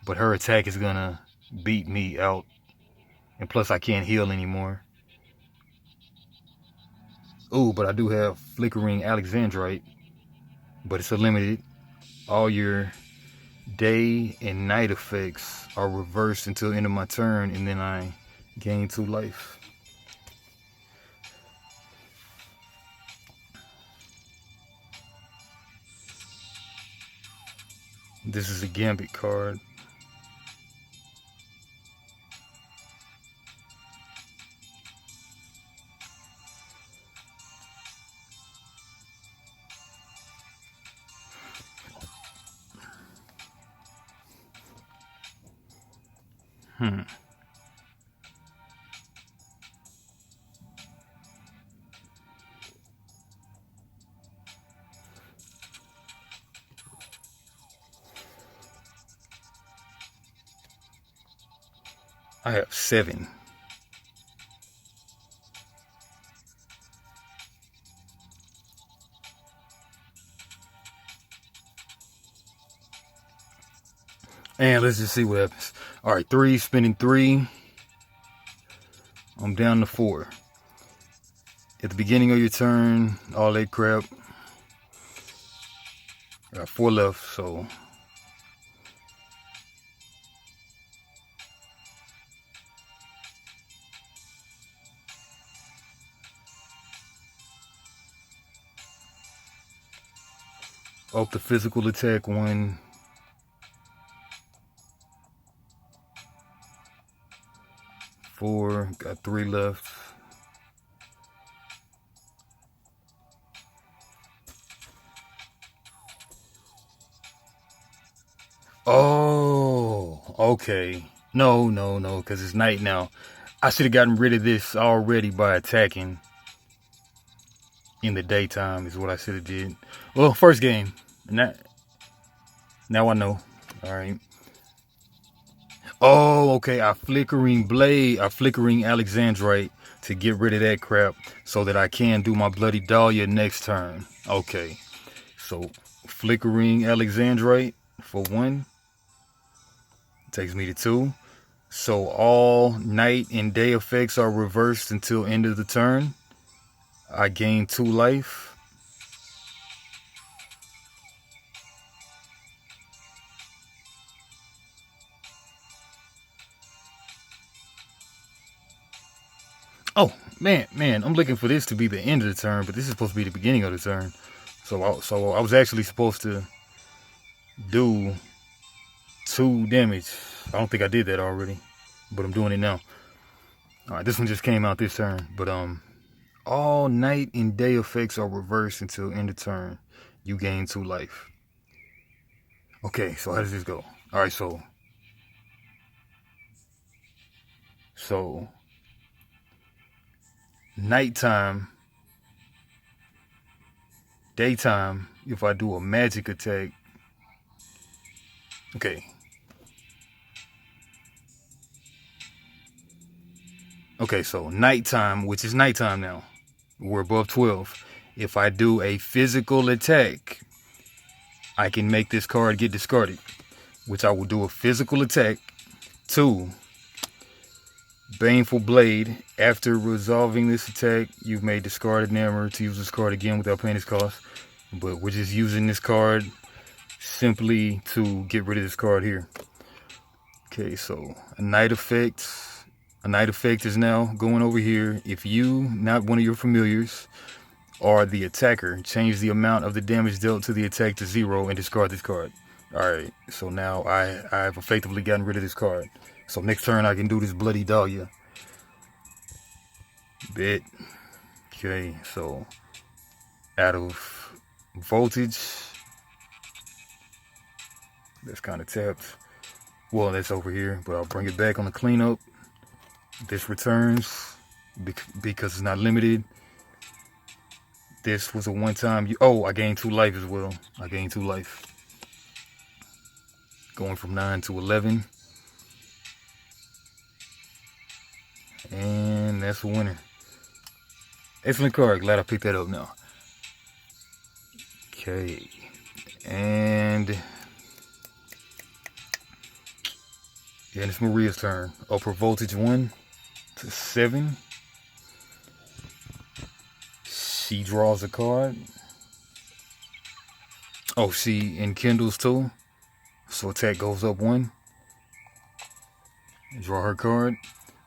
Speaker 1: But her attack is going to beat me out. And plus I can't heal anymore. Ooh, but I do have Flickering Alexandrite. But it's a limited. All your day and night effects are reversed until the end of my turn, and then I gain 2 life. This is a Gambit card. I have 7. And let's just see what happens. Alright, 3, spending 3. I'm down to 4. At the beginning of your turn, all that crap. I got 4 left, so... Up the physical attack 1. Four, got 3 left. Oh, okay. No, because it's night now. I should have gotten rid of this already by attacking in the daytime is what I should have did. Well, first game. Now I know. All right. Oh, okay. I Flickering Alexandrite to get rid of that crap so that I can do my Bloody Dahlia next turn. Okay. So, Flickering Alexandrite for 1. Takes me to 2. So, all night and day effects are reversed until end of the turn. I gain 2 life. Oh, man, I'm looking for this to be the end of the turn, but this is supposed to be the beginning of the turn. So I was actually supposed to do 2 damage. I don't think I did that already, but I'm doing it now. All right, this one just came out this turn, but all night and day effects are reversed until end of turn. You gain 2 life. Okay, so how does this go? All right, so nighttime, daytime, if I do a magic attack. Okay. Okay, so nighttime, which is nighttime now. We're above 12. If I do a physical attack, I can make this card get discarded, which I will do a physical attack. 2. Baneful Blade. After resolving this attack, you may discard an hammer to use this card again without paying its cost. But we're just using this card simply to get rid of this card here. Okay, so a night effect. A night effect is now going over here. If you, not one of your familiars, or the attacker, change the amount of the damage dealt to the attack to 0 and discard this card. Alright, so now I've effectively gotten rid of this card. So next turn I can do this Bloody Dahlia. Bet. Okay, so out of voltage, that's kind of tapped. Well, that's over here, but I'll bring it back on the cleanup. This returns because it's not limited. This was a one-time. Oh, I gained 2 life as well. I gained 2 life. Going from 9 to 11. And that's a winner. Excellent card. Glad I picked that up now. Okay. And yeah, it's Maria's turn. Upper voltage 1 to 7. She draws a card. Oh, she enkindles too. So attack goes up 1. Draw her card.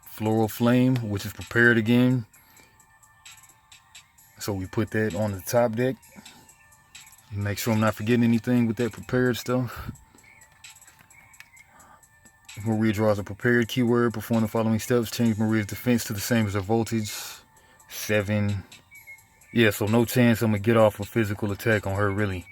Speaker 1: Floral Flame, which is prepared again. So we put that on the top deck. Make sure I'm not forgetting anything with that prepared stuff. Maria draws a prepared keyword. Perform the following steps. Change Maria's defense to the same as her voltage. 7. Yeah, so no chance I'm going to get off a physical attack on her, really.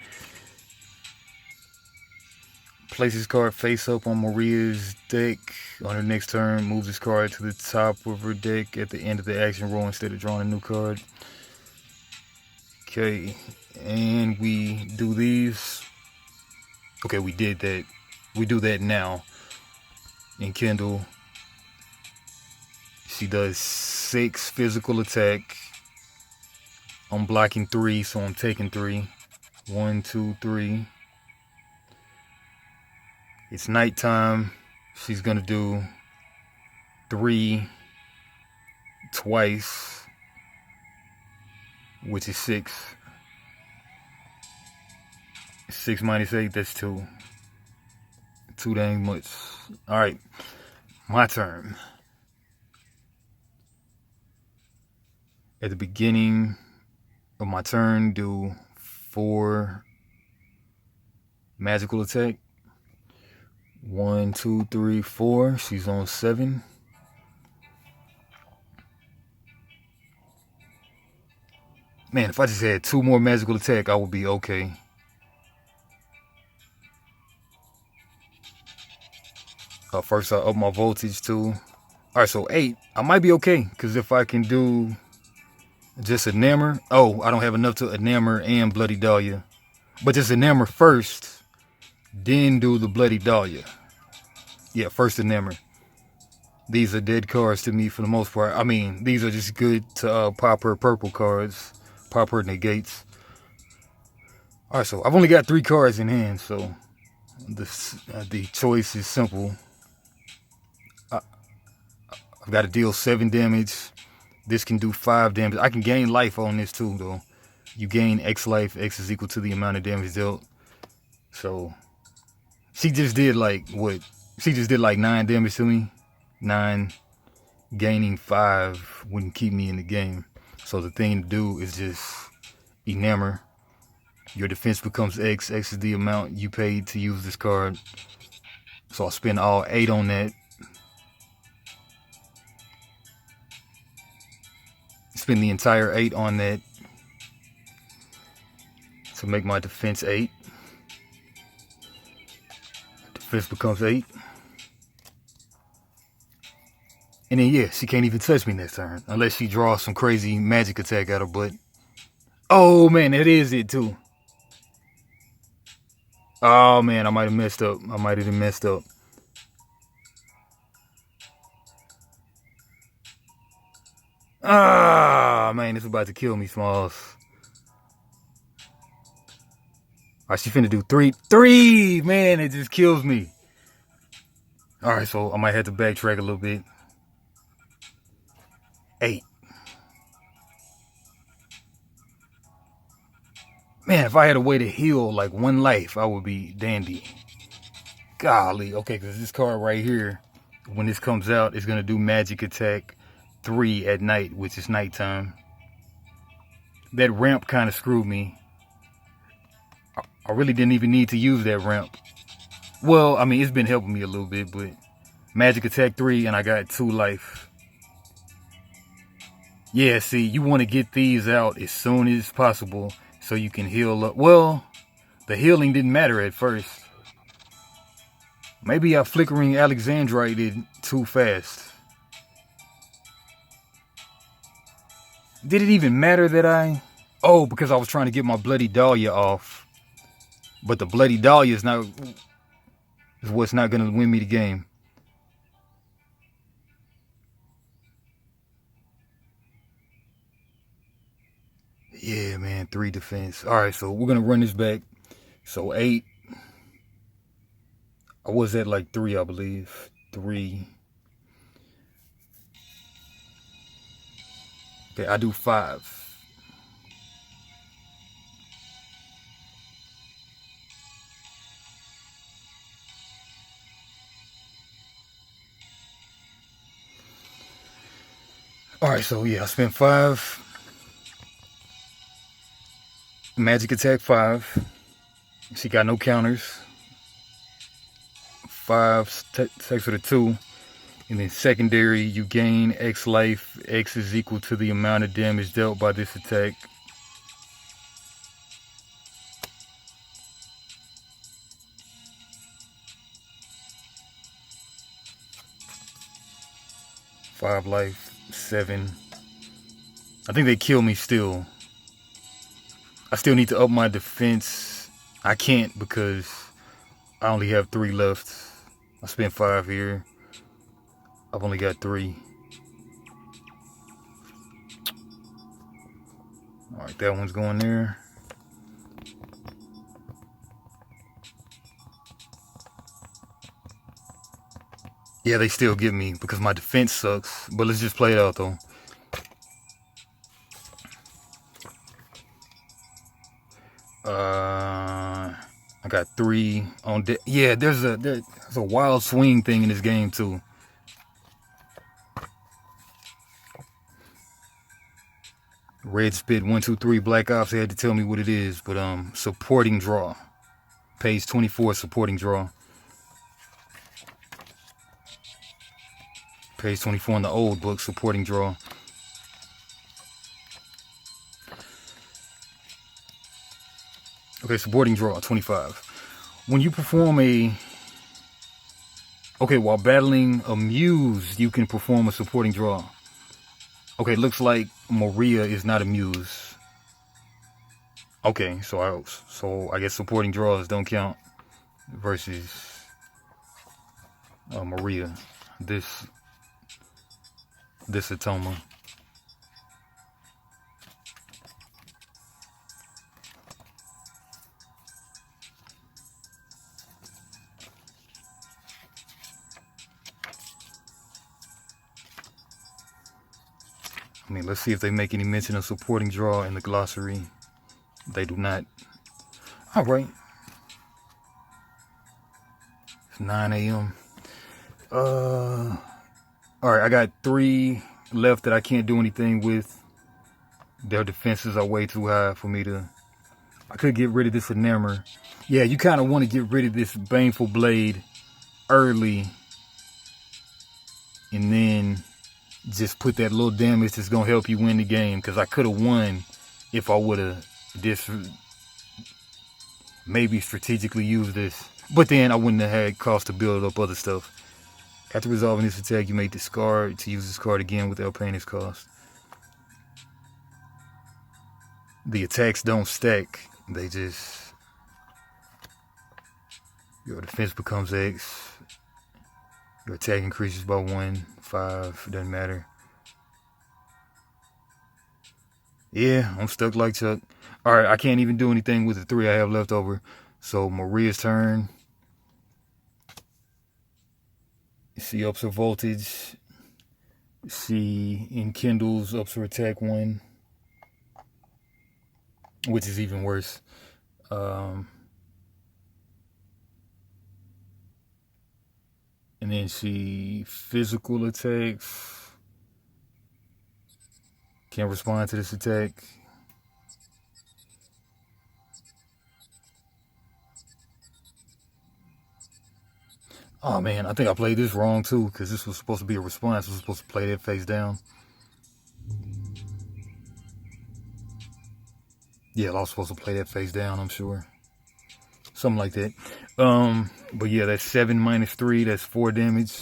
Speaker 1: Place this card face up on Maria's deck. On her next turn, move this card to the top of her deck at the end of the action roll instead of drawing a new card. Okay, and we do these. Okay, we did that. We do that now. Enkindle. She does 6 physical attack. I'm blocking 3, so I'm taking 3. 1, 2, 3. It's nighttime. She's gonna do 3 twice, which is 6. 6 minus 8, that's 2. Too dang much. Alright, my turn. At the beginning of my turn, do 4 magical attack. 1, 2, 3, 4. She's on 7. Man, if I just had 2 more magical attack, I would be okay. First, I up my voltage too. Alright, so 8. I might be okay, because if I can do just enamor. Oh, I don't have enough to enamor and Bloody Dahlia. But just enamor first, then do the Bloody Dahlia. Yeah, first enamor. These are dead cards to me for the most part. I mean, these are just good to pop her purple cards. Pop her negates. Alright, so I've only got 3 cards in hand, so the choice is simple. I've got to deal 7 damage. This can do 5 damage. I can gain life on this too, though. You gain X life. X is equal to the amount of damage dealt. So she just did like what? She just did like 9 damage to me. 9. Gaining 5 wouldn't keep me in the game. So the thing to do is just enamor. Your defense becomes X. X is the amount you paid to use this card. So I'll spend all 8 on that. Spend the entire 8 on that to make my defense 8. Defense becomes 8. And then yeah, she can't even touch me next turn unless she draws some crazy magic attack out her butt. Oh man, that is it too. Oh man, I might have messed up. I might have messed up. Ah, man, this is about to kill me, Smalls. All right, she finna do three. Man, it just kills me. All right, so I might have to backtrack a little bit. 8. Man, if I had a way to heal like one life, I would be dandy. Golly, okay, because this card right here, when this comes out, it's gonna do magic attack 3 at night, which is nighttime. That ramp kind of screwed me. I really didn't even need to use that ramp. Well, I mean, it's been helping me a little bit, but magic attack 3 and I got 2 life. Yeah, see, you want to get these out as soon as possible so you can heal up. Well, the healing didn't matter at first. Maybe I flickering Alexandrite did too fast. Did it even matter that I... Oh, because I was trying to get my Bloody Dahlia off. But the Bloody Dahlia is what's not going to win me the game. Yeah, man, 3 defense. All right, so we're going to run this back. So 8. I was at like 3, I believe. 3. Okay, I do 5. All right, so yeah, I spent 5. Magic attack 5. She got no counters. 5 takes her to 2. And then secondary, you gain X life. X is equal to the amount of damage dealt by this attack. Five life, 7. I think they kill me still. I still need to up my defense. I can't because I only have 3 left. I spent 5 here. I've only got 3. All right, that one's going there. Yeah, they still get me because my defense sucks. But let's just play it out though. I got 3 on deck. Yeah, there's a wild swing thing in this game too. Red Spit 1, 2, 3 Black Ops. They had to tell me what it is, but supporting draw. Page 24, supporting draw. Page 24 in the old book, supporting draw. Okay, supporting draw, 25. When you perform a... Okay, while battling a muse, you can perform a supporting draw. Okay, looks like Maria is not a muse. Okay, so I guess supporting draws don't count versus Maria. This Atoma. I mean, let's see if they make any mention of supporting draw in the glossary. They do not. All right. It's 9 a.m. All right, I got 3 left that I can't do anything with. Their defenses are way too high for me to... I could get rid of this enamor. Yeah, you kind of want to get rid of this baneful blade early. And then just put that little damage that's going to help you win the game. Because I could have won if I would have maybe strategically used this. But then I wouldn't have had cost to build up other stuff. After resolving this attack, you may discard to use this card again without paying its cost. The attacks don't stack. They just... Your defense becomes X. Your attack increases by 1, 5, doesn't matter. Yeah, I'm stuck like Chuck. All right, I can't even do anything with the 3 I have left over. So Maria's turn. She ups her voltage. She enkindles, ups her attack 1, which is even worse. And then she physical attacks. Can't respond to this attack. Oh man, I think I played this wrong too, because this was supposed to be a response. I was supposed to play that face down. Yeah, I was supposed to play that face down, I'm sure. Something like that. But yeah, that's 7 minus 3, that's 4 damage.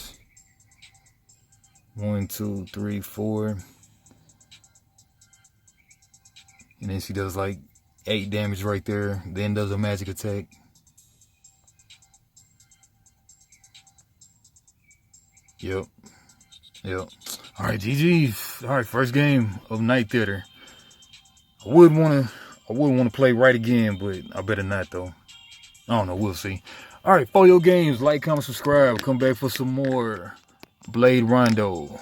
Speaker 1: 1, 2, 3, 4. And then she does like 8 damage right there. Then does a magic attack. Yep. Yep. All right, GG's. All right, first game of Night Theater. I would want to play right again, but I better not though. I don't know. We'll see. All right, for your games, like, comment, subscribe. Come back for some more Blade Rondo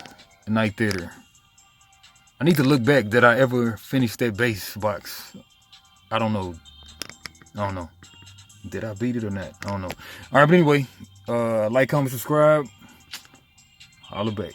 Speaker 1: Night Theater. I need to look back. Did I ever finish that base box? I don't know. Did I beat it or not? I don't know. All right, but anyway, like, comment, subscribe. Holla back.